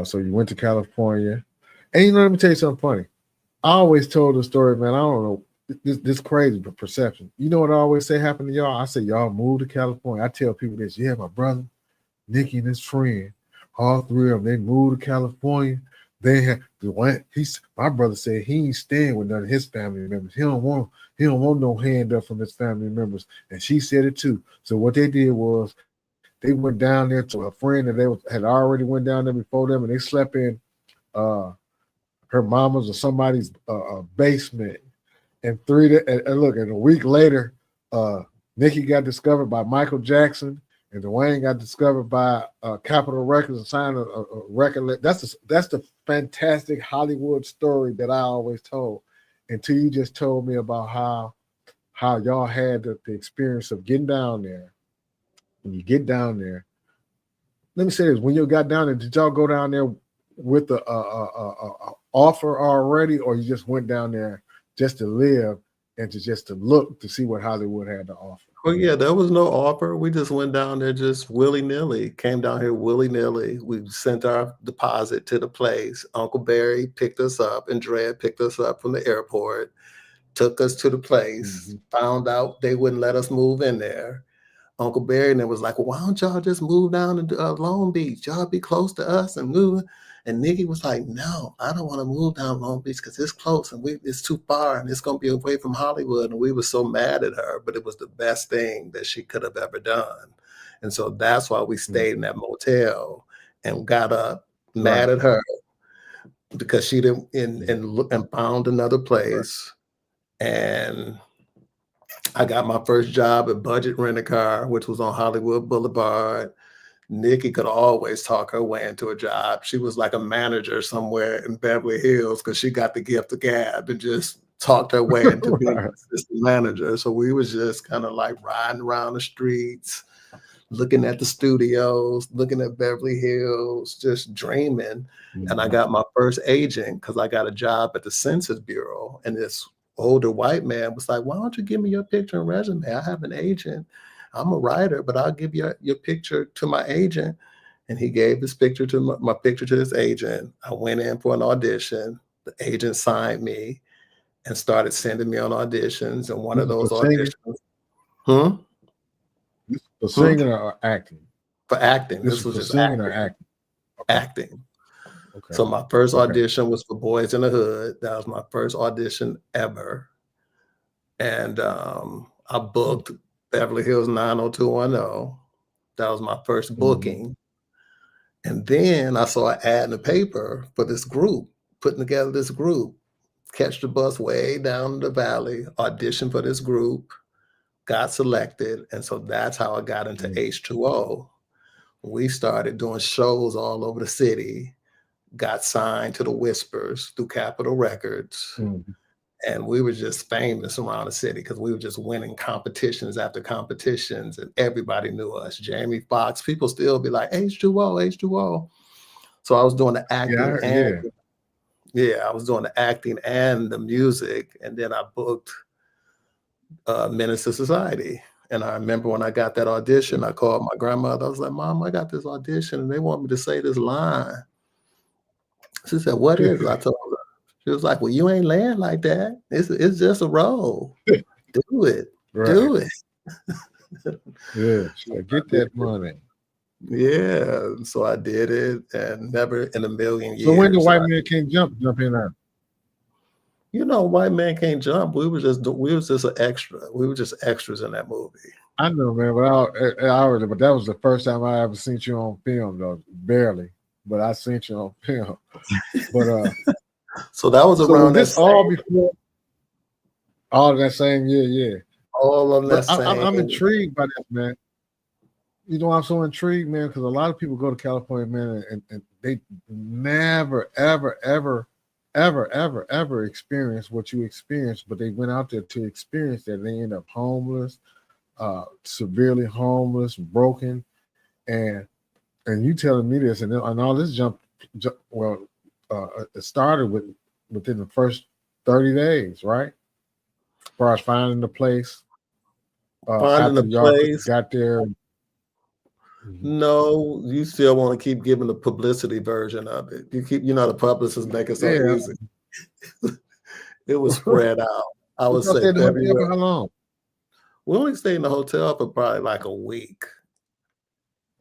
so you went to California. And let me tell you something funny. I always told the story, man. I don't know. This crazy, but perception. You know what I always say happened to y'all? I say y'all moved to California. I tell people this. Yeah, my brother, Nicky and his friend, all three of them, they moved to California. They had the one. My brother said he ain't staying with none of his family members. He don't want no hand up from his family members. And she said it too. So what they did was they went down there to a friend that had already went down there before them, and they slept in uh her mama's or somebody's basement. And look, and a week later, uh, Nikki got discovered by Michael Jackson, and Dwayne got discovered by Capitol Records and signed a record. That's the fantastic Hollywood story that I always told. Until you just told me about how y'all had the experience of getting down there. When you get down there, let me say this: when you got down there, did y'all go down there with the offer already, or you just went down there just to live and to look to see what Hollywood had to offer? Well, yeah, there was no offer. We just went down there just willy-nilly, came down here willy-nilly. We sent our deposit to the place. Uncle Barry picked us up and Dred picked us up from the airport, took us to the place, Mm-hmm. found out they wouldn't let us move in there. Uncle Barry and it was like, well, why don't y'all just move down to Long Beach? Y'all be close to us and move. And Nikki was like, no, I don't want to move down Long Beach because it's close and it's too far and it's going to be away from Hollywood. And we were so mad at her, but it was the best thing that she could have ever done. And so that's why we stayed in that motel and got up mad Right. at her because she didn't and found another Right. place. And I got my first job at Budget Rent-A-Car, which was on Hollywood Boulevard. Nikki could always talk her way into a job. She was like a manager somewhere in Beverly Hills because she got the gift of gab and just talked her way into being an Right. assistant manager. So we was just kind of like riding around the streets, looking at the studios, looking at Beverly Hills, just dreaming. And I Mhm. got my first agent because I got a job at the Census Bureau. And this older white man was like, why don't you give me your picture and resume? I have an agent. I'm a writer, but I'll give you your picture to my agent. And he gave his picture to my picture to his agent. I went in for an audition. The agent signed me and started sending me on auditions. And one This of is for those singing. auditions, hmm? This is for Hmm? singing or acting. For acting. This This is was for just singing or acting. Okay. acting. Okay. So my first Okay. audition was for Boys in the Hood. That was my first audition ever. And I booked Beverly Hills 90210. That was my first Mhm. booking. And then I saw an ad in the paper for this group, putting together this group, catch the bus way down the valley, audition for this group, got selected. And so that's how I got into Mhm. H2O. We started doing shows all over the city, got signed to the Whispers through Capitol Records. Mhm. And we were just famous around the city because we were just winning competitions after competitions, and everybody knew us. Jamie Foxx, people still be like, H2O, H2O. So I was doing the acting and Yeah. I was doing the acting and the music. And then I booked Menace to Society. And I remember when I got that audition, I called my grandmother. I was like, Mom, I got this audition and they want me to say this line. She said, what is it? I told her. She was like, well, you ain't laying like that. It's just a role. Do it. Right. Do it. Yeah. So get I did that it. money. Yeah. So I did it, and never in a million So when the years. white man can't jump in there. White man can't jump. We was just an extra. We were just extras in that movie. I know, man, but that was the first time I ever seen you on film, though. Barely, but I seen you on film. But So that was so was around that this all same, before all that same year? Yeah. all on But that I'm same. intrigued by this, man. You know, I'm so intrigued, man, because a lot of people go to California, man, and they never, ever experience what you experienced, but they went out there to experience that. They end up homeless, severely homeless, broken, and you telling me this, and all this it started within the first 30 days, right? As far as finding the place, Finding after a y'all place. got there. Mhm. No, you still want to keep giving the publicity version of it. The publicists make it so Yeah. easy. It was spread out. I would Y'all say stayed in the hotel February. for how long? We only stayed in the hotel for probably like a week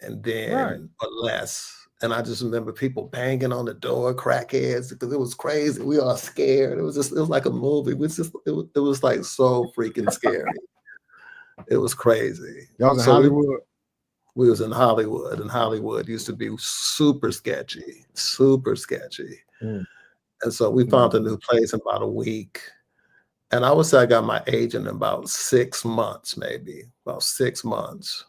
and Right. then or less. And I just remember people banging on the door, crackheads, because it was crazy. We all scared. It was like a movie. It was like so freaking scary. It was crazy. Y'all was in So Hollywood. we was in Hollywood, and Hollywood used to be super sketchy, super sketchy. Mm, And so we found a mhm. new place in about a week. And I would say I got my agent in about 6 months, maybe about 6 months.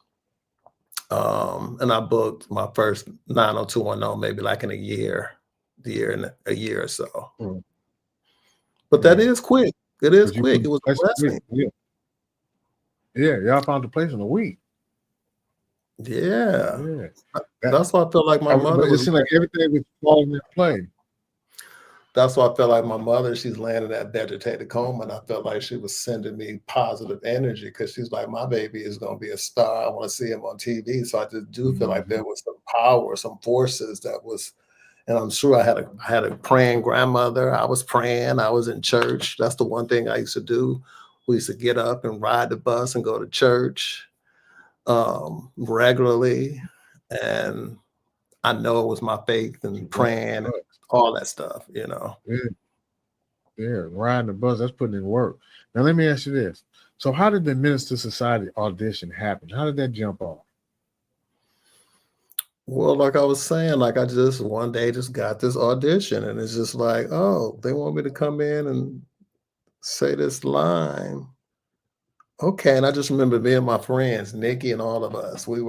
And I booked my first 90210 maybe like in a year or so. Mm, But that yeah. is quick. It is But you found quick. the It was a place in a week. blessing. Yeah. Yeah, y'all found the place in a week. Yeah. Yeah. That That's why I felt like my but mother it was seemed like everything was falling in place. that's why I felt like my mother, she's laying in that vegetated coma, and I felt like she was sending me positive energy because she's like, my baby is going to be a star. I want to see him on TV. So I just do feel like Mhm. there was some power, some forces that was, and I'm sure I had a praying grandmother. I was praying. I was in church. That's the one thing I used to do. We used to get up and ride the bus and go to church regularly, and I know it was my faith So and that praying and sucks. all that stuff. Yeah, yeah. Riding the bus, that's putting in work. Now let me ask you this. So how did the Minister Society audition happen? How did that jump off? Well, like I was saying, like I just one day just got this audition and it's just like, oh, they want me to come in and say this line. Okay. And I just remember me and my friends, Nikki and all of us, they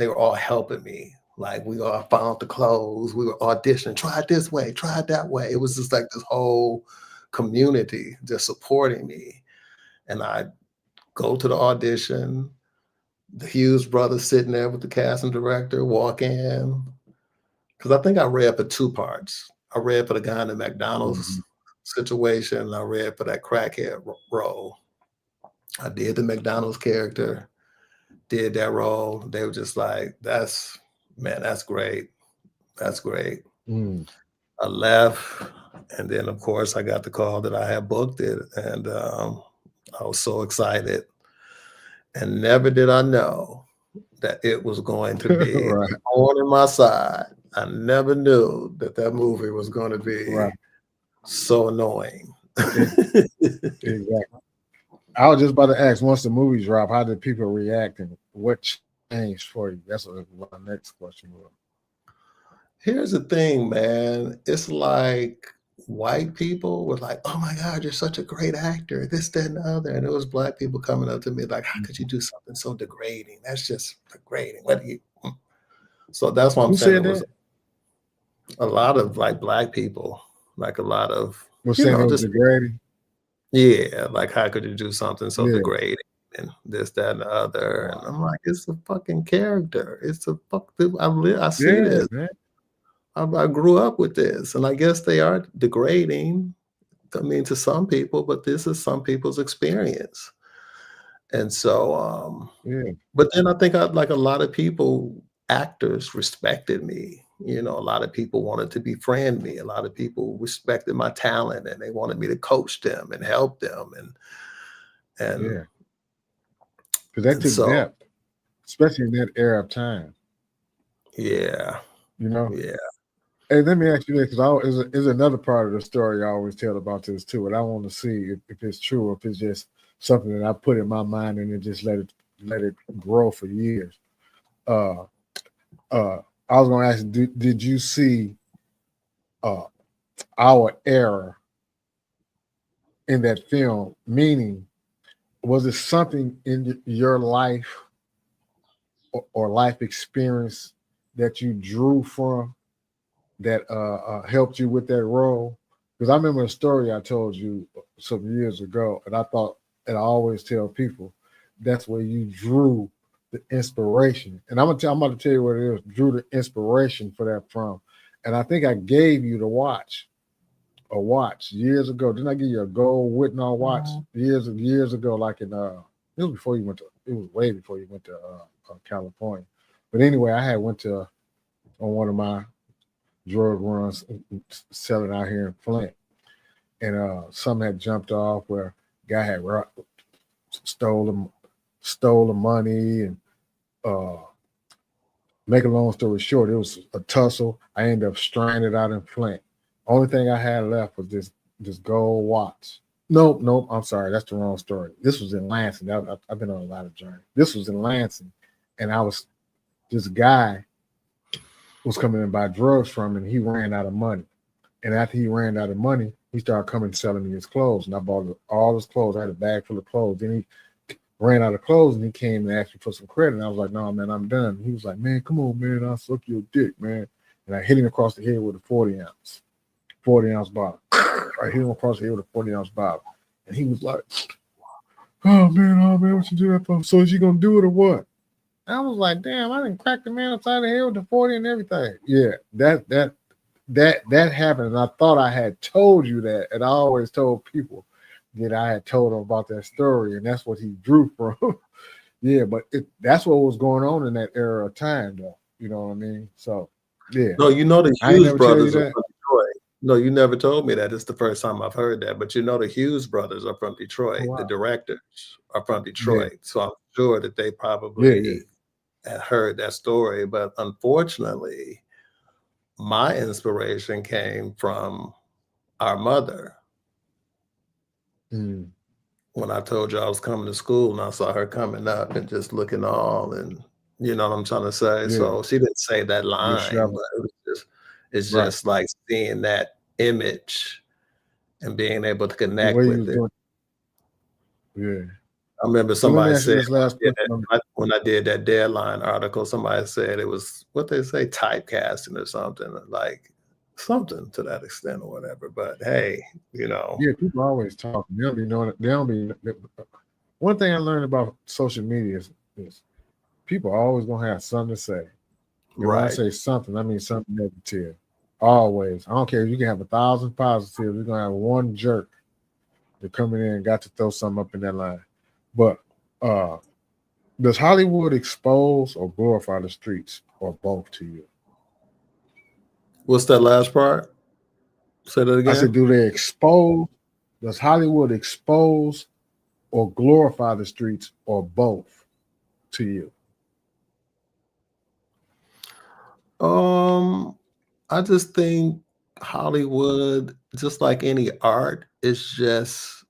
were all helping me. Like we all found the clothes, we were auditioning, try it this way, try it that way. It was just like this whole community just supporting me. And I go to the audition, the Hughes brothers sitting there with the casting director, walk in. Because I think I read for 2 parts. I read for the guy in the McDonald's Mhm. situation, and I read for that crackhead role. I did the McDonald's character, did that role. They were just like, "That's man, that's great. That's great." Mm. I left, and then, of course, I got the call that I had booked it, and, I was so excited, and never did I know that it was going to be a Right, thorn in my side. I never knew that that movie was gonna right. be so annoying. E exactly. I was just about to ask, once the movie dropped, how did people react and what changed for you? That's what my next question was. Here's the thing, man. It's like white people were like, "Oh my god, you're such a great actor," this, that, and the other, and it was black people coming up to me like, "How could you Mhm. do something so degrading? That's just degrading. What do you" So that's why I'm Who saying said it was that? a lot of, like, black people, like, a lot of, Was saying it was just degrading? yeah, like, "How could you do something so Yeah. degrading?" And this, that, and the other, and I'm Wow. like, "It's a fucking character. It's a fuck I see Yeah, this. man. I grew up with this, and I guess they are degrading, I mean, to some people, but this is some people's experience." And so, Yeah, but then I think like a lot of people, actors respected me. A lot of people wanted to befriend me. A lot of people respected my talent and they wanted me to coach them and help them. And yeah. Because that and took so depth, especially in that era of time, yeah, you know? yeah. Hey, let me ask you this, because is another part of the story I always tell about this too, and I want to see if it's true or if it's just something that I put in my mind and then just let it grow for years. Uh, I was going to ask, did you see uh, our era in that film? Meaning, was it something in your life or life experience that you drew from that helped you with that role? Because I remember a story I told you some years ago, and I thought, and I always tell people, that's where you drew the inspiration. And I'm about to tell you what it is. Drew the inspiration for that from, and I think I gave you the watch, a watch years ago. Didn't I give you a gold Whitnall watch years ago? Like it was before you went to. It was way before you went to California. But anyway, I had went to on one of my drug runs selling out here in Flint, and some had jumped off where guy had stole them, stole the money, and uh, make a long story short, it was a tussle. I ended up stranded out in Flint. Only thing I had left was this gold watch. Nope, nope. I'm sorry, that's the wrong story. This was in Lansing. I've been on a lot of journeys. This was in Lansing, and I was this guy was coming in buy drugs from, and he ran out of money. And after he ran out of money, he started coming and selling me his clothes. And I bought all his clothes. I had a bag full of clothes. Then he ran out of clothes and he came and asked me for some credit. And I was like, no, man, I'm done. He was like, man, come on, man. I'll suck your dick, man. And I hit him across the head with a 40 ounce bottle. I hit him across the head with a 40-ounce bottle. And he was like, oh, man, what you do that for? So is you going to do it or what? I was like, damn, I didn't crack the man upside the head with the 40 and everything. Yeah, that happened, and I thought I had told you that, and I always told people that I had told them about that story, and that's what he drew from. Yeah, but that's what was going on in that era of time, though. You know what I mean? So, yeah, No, the I ain't Hughes never tell you brothers are that. from Detroit. No, you never told me that. It's the first time I've heard that. But the Hughes brothers are from Oh, Detroit. The wow. directors are from Yeah, Detroit. So I'm sure that they yeah, yeah. probably had heard that story. But unfortunately, my inspiration came from our mother. Mm, When I told you I was coming to school and I saw her coming up and just looking all and You know what I'm trying to say? Yeah, So she didn't say that you're line, but traveling. it's Right. just like seeing that image and being able to The connect way you with was it. doing. Yeah. I remember So let me somebody ask you said this last question. when I did that Deadline article, somebody said it was what they say, typecasting or something, like something to that extent or whatever. But hey, you know, Yeah, people always talking. They don't be knowing. They don't be. One thing I learned about social media is people are always gonna have something to say. And when I right. say something, I mean something negative. Always. I don't care if you can have 1,000 positives. You're gonna have one jerk that coming in and got to throw something up in that line. But uh does Hollywood expose or glorify the streets or both to you? What's that last part? Say that I said, again. do they expose? Does Hollywood expose or glorify the streets or both to you? Um, I just think Hollywood, just like any art, is just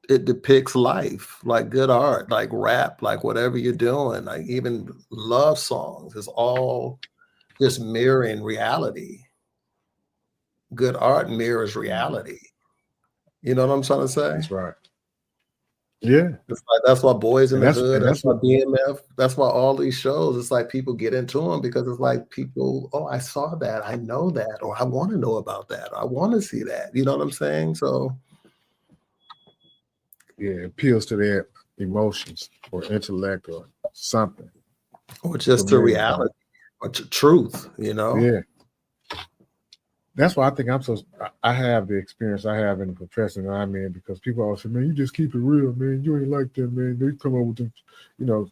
it depicts life, like good art, like rap, like whatever you're doing, like even love songs is all just mirroring reality. Good art mirrors Mhm. reality. You know what I'm trying to say? That's right. Yeah, It's like that's why Boys in and the Hood, that's that's why what. BMF, that's why all these shows, it's like people get into them because it's like people, oh, I saw that, I know that, or I want to know about that, or I want to see that. You know what I'm saying? So, Yeah, appeals to their emotions or intellect or something or just to familiar about reality it. or to truth, you know? Yeah, that's why I think I'm so. I have the experience I have in the profession that I'm in because people always say, "Man, you just keep it real, man. You ain't like that, man. They come up with the, you know,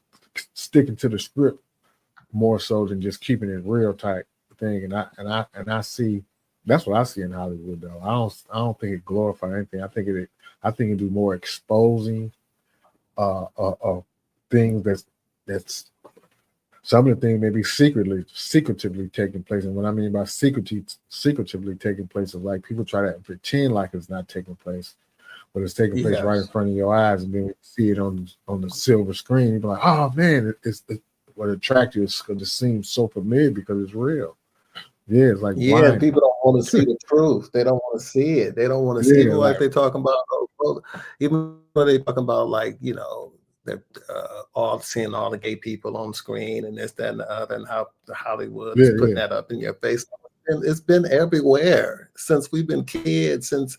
sticking to the script more so than just keeping it real type thing." And I see that's what I see in Hollywood though. I don't think it glorifies anything. I think it do more exposing of things that's some of the things may be secretively taking place. And what I mean by secretively taking place is like people try to pretend like it's not taking place, but it's taking place right in Yes. front of your eyes, and then when you see it on the silver screen, you're like, oh man, what attracts you is because it seems so familiar because it's real. Yeah, it's like Yeah, blinding. people don't want to see the truth. They don't want to see it. They don't want to see even Yeah, like like they talking about even when they talking about like, you know, they're all seeing all the gay people on screen and this, that, and the other, and how Hollywood is yeah, putting yeah. that up in your face. And it's been everywhere since we've been kids, since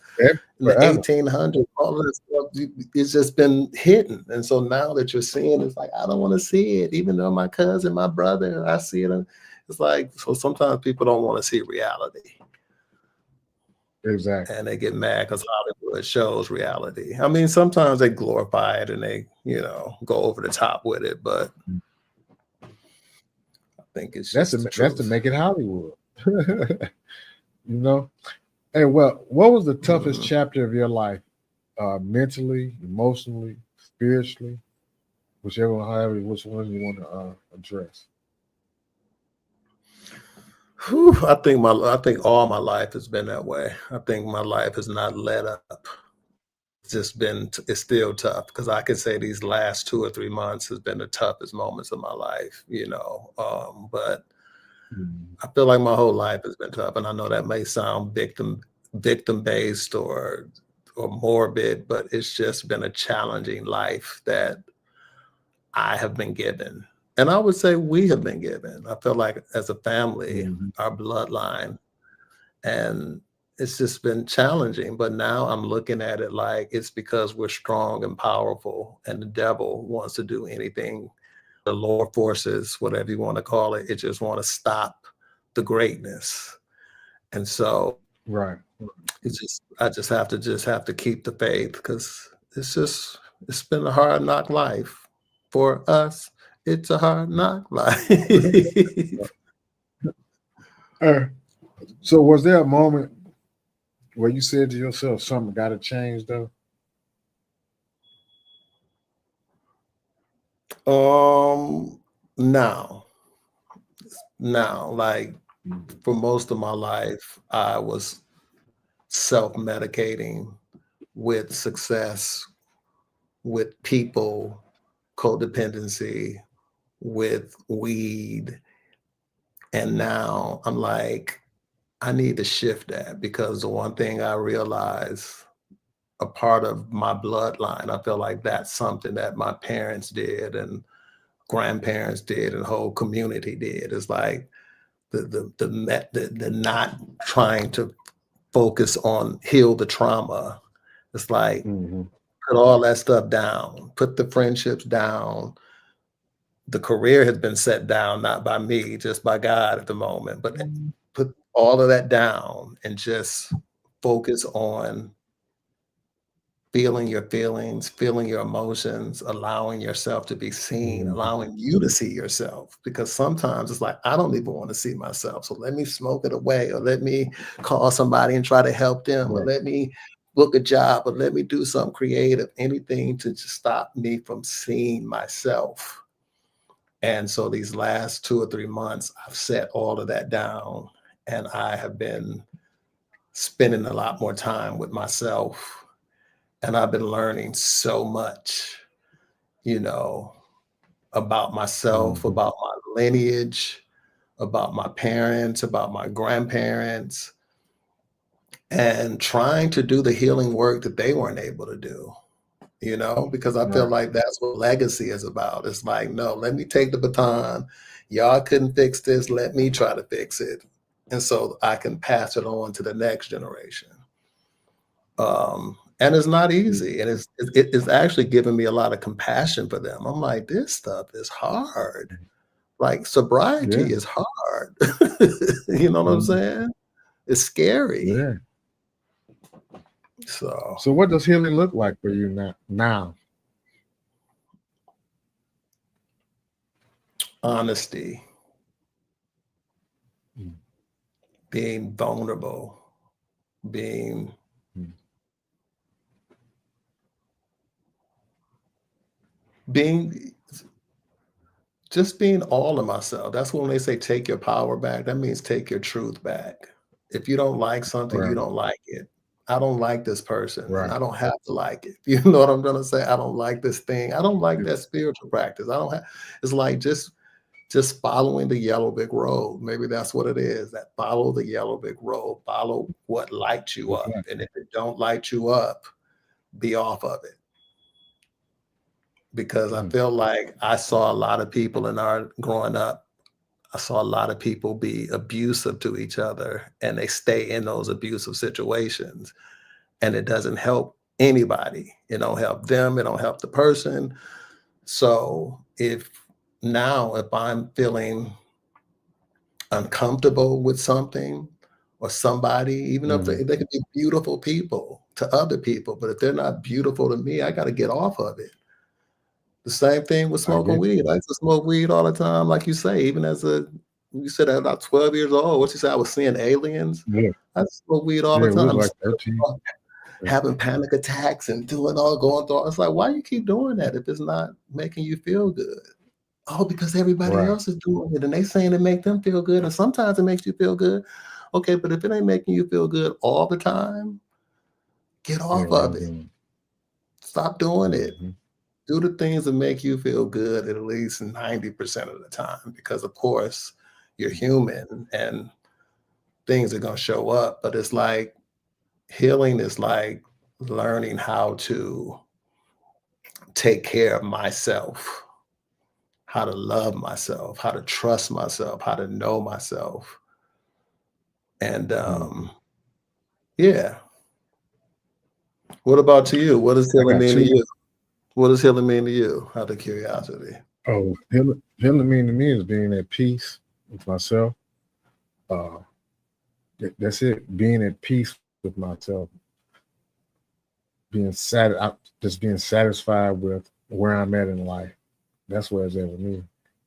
in the Forever. 1800s, all of this stuff, it's just been hidden. And so now that you're seeing, it's like, I don't want to see it, even though my cousin, my brother, I see it. And it's like, so sometimes people don't want to see reality Exactly. and they get mad because Hollywood shows reality. I mean, sometimes they glorify it and they, you know, go over the top with it, but I think it's just the That's to truth. make it Hollywood. you know. Hey, well, what was the toughest Mhm. chapter of your life, mentally, emotionally, spiritually, whichever one, however, which one you want to address? Whew, I think all my life has been that way. I think my life has not let up. It's just been it's still tough because I could say these last 2 or 3 months has been the toughest moments of my life, you know. But Mhm. I feel like my whole life has been tough, and I know that may sound victim based or morbid, but it's just been a challenging life that I have been given. And I would say we have been given. I feel like as a family, Mhm. our bloodline, and it's just been challenging. But now I'm looking at it like it's because we're strong and powerful, and the devil wants to do anything. The lower forces, whatever you want to call it just want to stop the greatness. And so Right. it's just have to keep the faith because it's been a hard knock life for us. It's a hard knock life. Uh, so, was there a moment where you said to yourself, "Something got to change," though? um now now like Mhm. for most of my life I was self-medicating with success, with people, codependency, with weed. And now I'm like, I need to shift that, because the one thing I realized, a part of my bloodline, I feel like that's something that my parents did and grandparents did and the whole community did. It's like the not trying to focus on heal the trauma. It's like Mm-hmm. put all that stuff down, put the friendships down. The career has been set down, not by me, just by God at the moment. But put all of that down and just focus on feeling your feelings, feeling your emotions, allowing yourself to be seen, Mm-hmm. allowing you to see yourself. Because sometimes it's like, I don't even want to see myself. So let me smoke it away, or let me call somebody and try to help them, or Right. let me book a job, or let me do something creative, anything to just stop me from seeing myself. And so these last 2 or 3 months, I've set all of that down, and I have been spending a lot more time with myself. And I've been learning so much, you know, about myself, Mm-hmm. about my lineage, about my parents, about my grandparents, and trying to do the healing work that they weren't able to do, because I feel Right. like that's what legacy is about. It's like, no, let me take the baton. Y'all couldn't fix this. Let me try to fix it. And so I can pass it on to the next generation. And it's not easy, and it's actually given me a lot of compassion for them. I'm like, this stuff is hard. Like, Yeah. sobriety is hard. You know what I'm Mhm. saying? It's scary. Yeah. So, So what does healing look like for you now? honesty, Mm. being vulnerable, being Mm. being just being all of myself. That's when they say take your power back. That means take your truth back. If you don't like something, you Right. don't like it. I don't like this person, and Right. I don't have to like it. You know what I'm trying to say? I don't like this thing. I don't like Yeah. that spiritual practice. I don't have. It's like just following the yellow brick road. Maybe that's what it is. That follow the yellow brick road. Follow what lights you That's up, right. and if it don't light you up, be off of it. Because I Mm. feel like I saw a lot of people in our growing up. I saw a lot of people be abusive to each other, and they stay in those abusive situations, and it doesn't help anybody. It don't help them. It don't help the person. So if I'm feeling uncomfortable with something or somebody, even if Mhm. they could be beautiful people to other people, but if they're not beautiful to me, I got to get off of it. The same thing with I smoking get weed. you. I used to smoke weed all the time, like you say, even you said at about 12 years old. What you say? I was seeing aliens. Yeah. I smoked weed all the Yeah. We was time, like 13. Yeah. having panic attacks and going through. It's like, why you keep doing that if it's not making you feel good? Oh, because everybody Right. else is doing it and they saying it make them feel good. And sometimes it makes you feel good. Okay, but if it ain't making you feel good all the time, get Yeah. off of Don't it. do it. Stop doing it. Mhm. Do the things that make you feel good at least 90% of the time, because of course you're human and things are going to show up. But it's like healing is like learning how to take care of myself, how to love myself, how to trust myself, how to know myself. And Mhm. yeah. What about to you? What does I healing got mean to two. you? What does healing mean to you? Out of curiosity. Oh, healing mean to me is being at peace with myself. Uh, that's it. Being at peace with myself. Just being satisfied with where I'm at in life. That's what it's at with me.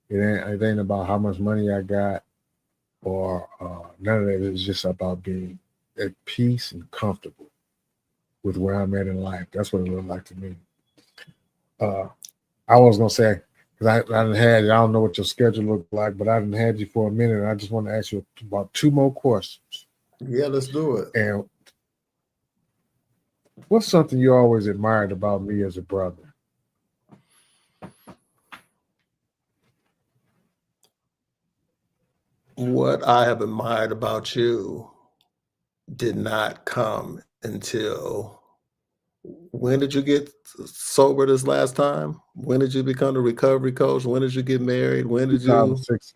It ain't about how much money I got or none of that. It's just about being at peace and comfortable with where I'm at in life. That's what it looked like to me. Uh, I was gonna say because I didn't had you. I don't know what your schedule looked like, but I didn't had you for a minute. And I just want to ask you about two more questions. Yeah, let's do it. And what's something you always admired about me as a brother? What I have admired about you did not come until when did you get sober this last time? When did you become a recovery coach? When did you get married? When did you 2006,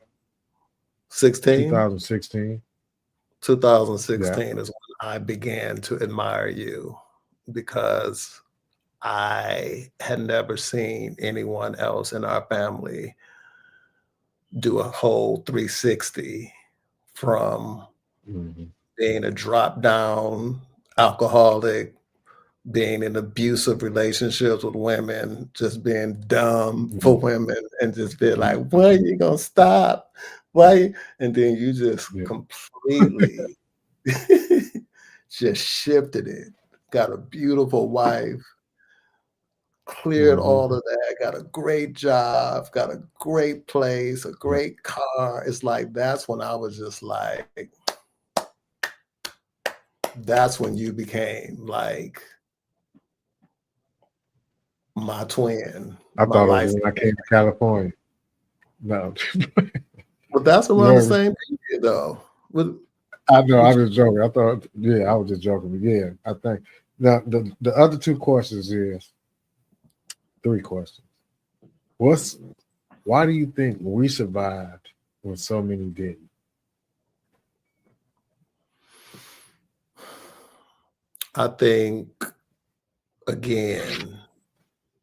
16? 2016. Yeah. 2016 is when I began to admire you because I had never seen anyone else in our family do a whole 360 from Mhm. being a drop down alcoholic, being in abusive relationships with women, just being dumb for Mhm. women, and just be like, "When are you gonna stop? Why?" And then you just Yeah. completely just shifted it. Got a beautiful wife, cleared Mhm. all of that, got a great job, got a great place, a Yeah. great car. It's like that's when I was just like, that's when you became like my twin, I my thought it was life. when I came to California. No. But that's around the Lord, same period though. With I know I with was joking. I thought, yeah, I was just joking. But yeah, I think now the other two questions is three questions. What's Why do you think we survived when so many didn't? I think again,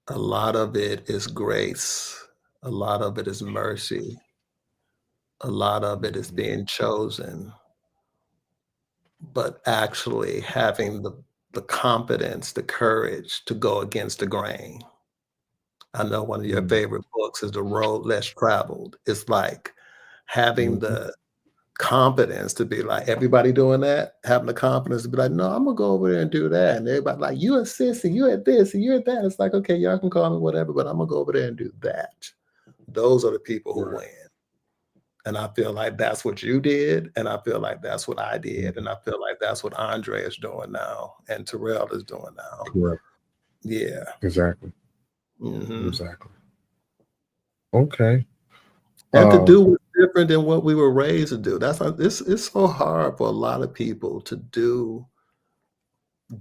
a lot of it is grace, a lot of it is mercy, a lot of it is Mhm. being chosen, but actually having the confidence, the courage to go against the grain. I know one of your Mhm. favorite books is The Road Less Traveled. It's like having Mhm. the confidence to be like, everybody doing that, having the confidence to be like, no, I'm gonna go over there and do that. And everybody like, you a sissy, you at this, and you at that. It's like, okay, y'all can call me whatever, but I'm gonna go over there and do that. Those are the people who Right. win. And I feel like that's what you did, and I feel like that's what I did, Mhm. and I feel like that's what Andre is doing now, and Terrell is doing now. Correct. Yeah. Exactly. Mhm. Exactly. Okay. And to Uh, do what's different than what we were raised to do. That's not it's so hard for a lot of people to do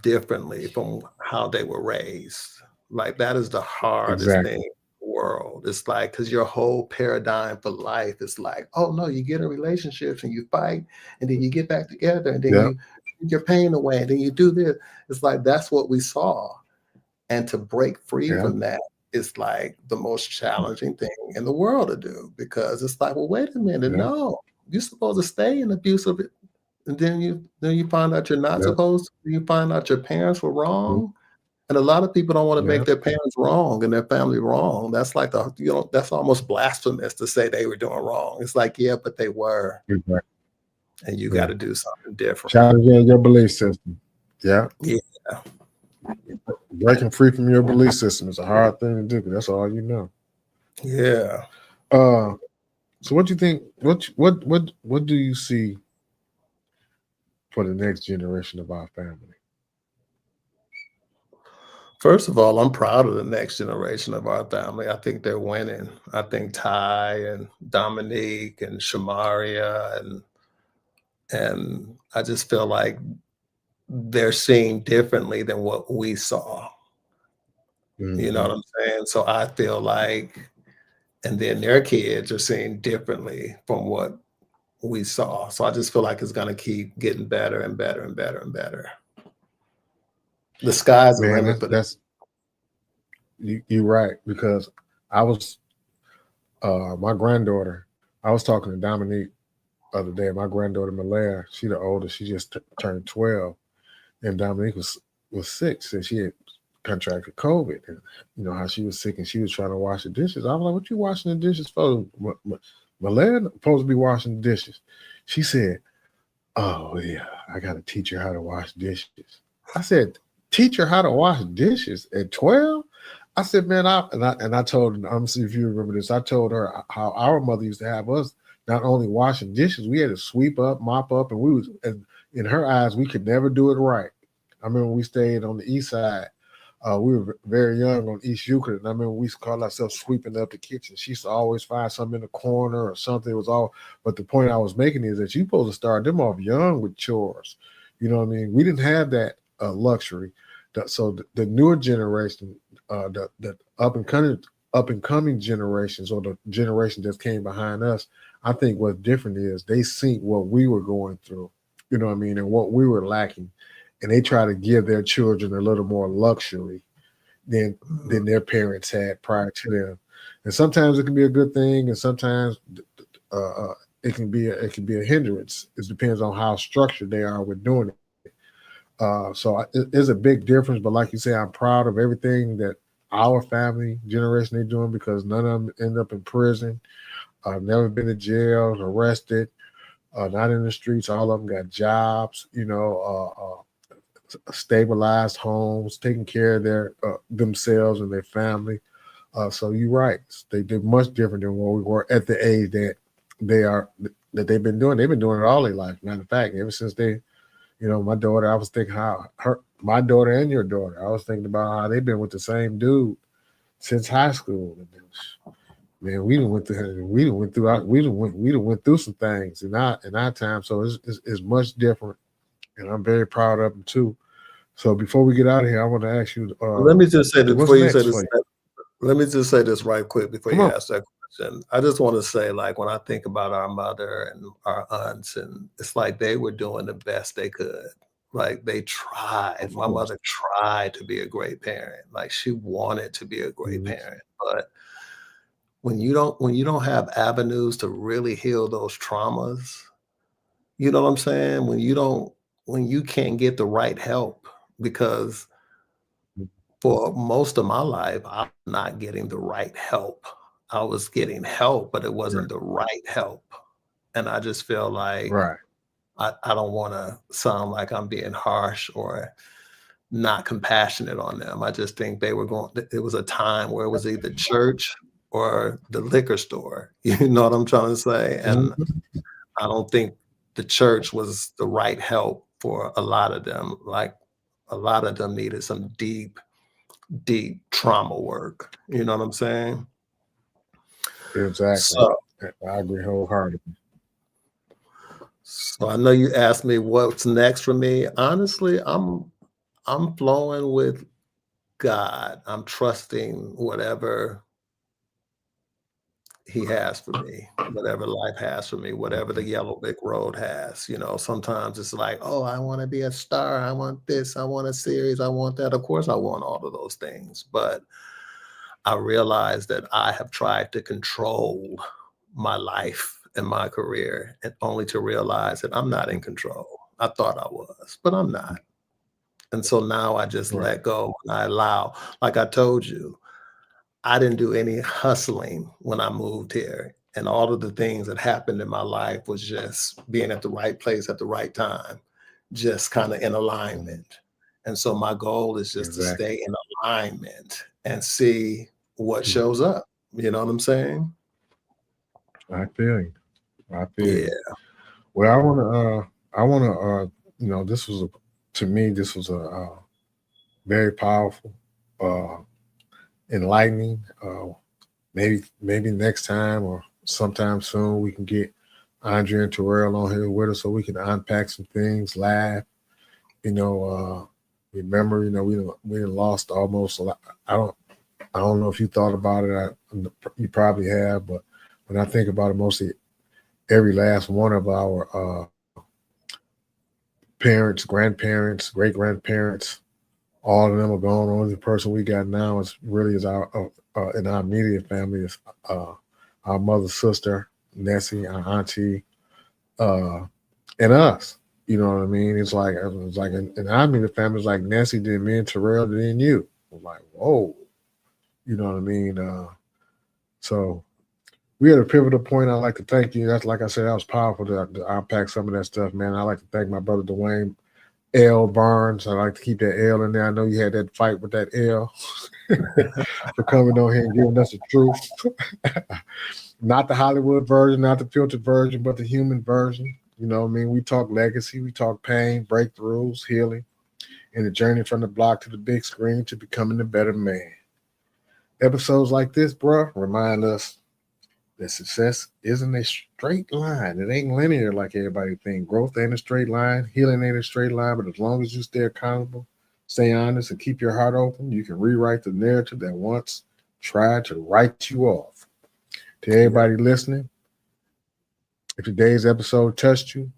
differently from how they were raised. Like, that is the hardest thing exactly. in the world. It's like because your whole paradigm for life is like, "Oh, no, you get in relationships and you fight, and then you get back together, and then Yeah. you take your pain away, and then you do this." It's like that's what we saw, and to break free Yeah. from that is, like, the most challenging thing in the world to do because it's like, "Well, wait a minute, Yeah. no. You're supposed to stay in abusive and then you find out you're not Yeah. supposed to, you find out your parents were Mhm. wrong, and a lot of people don't wanna Yeah. make their parents wrong and their family wrong. That's like that's almost blasphemous to say they were doing wrong. It's like, yeah, but they were, Exactly. and you Yeah. gotta do something different. Challenging your belief system. Yeah. Yeah, Breaking free from your belief system is a hard thing to do. 'Cause that's all you know. yeah. Uh, so what do you think? What do you see for the next generation of our family? First of all, I'm proud of the next generation of our family. I think they're winning. I think Ty and Dominique and Shamaria and I just feel like they're seeing differently than what we saw. You know Hmm. what I'm saying? So I feel like and then their kids are seeing differently from what we saw. So I just feel like it's gonna keep getting better and better and better and better. The sky's the Man, limit for them. that's you're right because I was my granddaughter. I was talking to Dominique the other day. My granddaughter Malaya, she the oldest. She just turned 12, and Dominique was sick. Said she had contracted COVID, and you know how she was sick and she was trying to wash the dishes. I was like, "What you washing the dishes for?" Malaya supposed to be washing the dishes. She said, "Oh yeah, I got to teach her how to wash dishes." I said, "Teach her how to wash dishes at 12?" I said, "Man, I told her, I'm see if you remember this. I told her how our mother used to have us not only washing dishes, we had to sweep up, mop up, and we was and in her eyes, we could never do it right. I remember we stayed on the east side We were very young on East Euclid, and I remember we used to call ourselves sweeping up the kitchen. She used to always find something in the corner or something. It was all, but the point I was making is that you're supposed to start them off young with chores. You know what I mean? We didn't have that luxury. So the newer generation, the up and coming generations, or the generation that came behind us, I think what's different is they see what we were going through. You know what I mean, and what we were lacking, and they try to give their children a little more luxury than their parents had prior to them. And sometimes it can be a good thing, and sometimes it can be a hindrance. It depends on how structured they are with doing it. So it's a big difference. But like you say, I'm proud of everything that our family generation they doing, because none of them end up in prison. Never been to jail, arrested, not in the streets. All of them got jobs. Stabilized homes, taking care of their themselves and their family. So you're right; they're much different than what we were at the age they are that they've been doing. They've been doing it all their life. Matter of fact, ever since my daughter, I was thinking how my daughter and your daughter, I was thinking about how they've been with the same dude since high school. And man, we done went through some things in our time. So it's much different, and I'm very proud of them too. So before we get out of here, I want to ask you, Let me just say this what's before you say next this. for you? Let me just say this right quick before Come you on. ask that question. I just want to say, like, when I think about our mother and our aunts, and it's like they were doing the best they could. Like they tried. Of My course. mother tried to be a great parent. Like she wanted to be a great Mhm. parent. But when you don't have avenues to really heal those traumas, you know what I'm saying? When you can't get the right help, because for most of my life, I'm not getting the right help. I was getting help, but it Right. wasn't the right help. And I just feel like Right. I don't want to sound like I'm being harsh or not compassionate on them. I just think they were going, it was a time where it was either church or the liquor store. You know what I'm trying to say? And Mhm. I don't think the church was the right help for a lot of them. Like a lot of them needed some deep trauma work. You know what I'm saying? Exactly. So, I agree wholeheartedly. so I know you asked me what's next for me. Honestly, I'm flowing with God. I'm trusting whatever He has for me, whatever life has for me, whatever the yellow brick road has. Sometimes it's like, oh, I want to be a star. I want this. I want a series. I want that. Of course, I want all of those things, but I realize that I have tried to control my life and my career, and only to realize that I'm not in control. I thought I was, but I'm not. And so now I just Right. let go and I allow, like I told you, I didn't do any hustling when I moved here. And all of the things that happened in my life was just being at the right place at the right time, just kind of in Mhm. alignment. And so my goal is just to Exactly. stay in alignment and see what Mhm. shows up. You know what I'm saying? I feel you. I feel you. Yeah. Well, this was to me, this was a very powerful, uh, enlightening. Maybe next time or sometime soon we can get Andre and Terrell on here with us so we can unpack some things, laugh. You know, remember, we done lost almost a lot. I don't I don't know if you thought about it. You probably have, but when I think about it, mostly every last one of our parents, grandparents, great grandparents, all of them are gone. The only person we got now is our in our immediate family is uh, our mother's sister, Nessie, our auntie, uh, and us. You know what I mean? It's like in our immediate family, it's like Nessie did me and Terrell did you. I'm like, whoa, you know what I mean? So we had a pivotal point. I'd like to thank you. That's like I said, that was powerful to unpack some of that stuff, man. I'd like to thank my brother Dwayne L. Barnes. I like to keep that L in there. I know you had that fight with that L for coming on here and giving us the truth. Not the Hollywood version, not the filtered version, but the human version. You know what I mean? We talk legacy, we talk pain, breakthroughs, healing. in the journey from the block to the big screen to becoming a better man. Episodes like this, bro, remind us that success isn't a straight line. It ain't linear like everybody think. Growth ain't a straight line. Healing ain't a straight line. But as long as you stay accountable, stay honest, and keep your heart open, you can rewrite the narrative that once tried to write you off. To everybody listening, if today's episode touched you,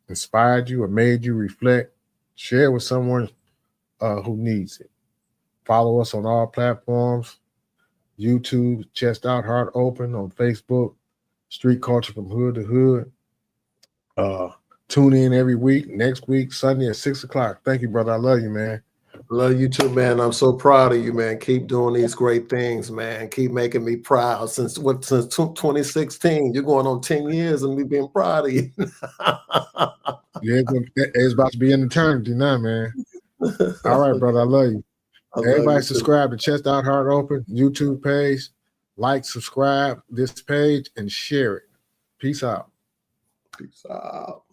inspired you, or made you reflect, share it with someone who needs it. Follow us on all platforms. YouTube, Chest Out, Heart Open, on Facebook, Street Culture from Hood to Hood. Tune in every week. Next week, Sunday at 6 o'clock. Thank you, brother. I love you, man. Love you too, man. I'm so proud of you, man. Keep doing these great things, man. Keep making me proud. Since 2016, you're going on 10 years and me being proud of you. Yeah, it's about to be an eternity now, man. All right, brother. I love you. Everybody subscribe to Chest Out, Heart Open YouTube page. Like, subscribe this page, and share it. Peace out. Peace out.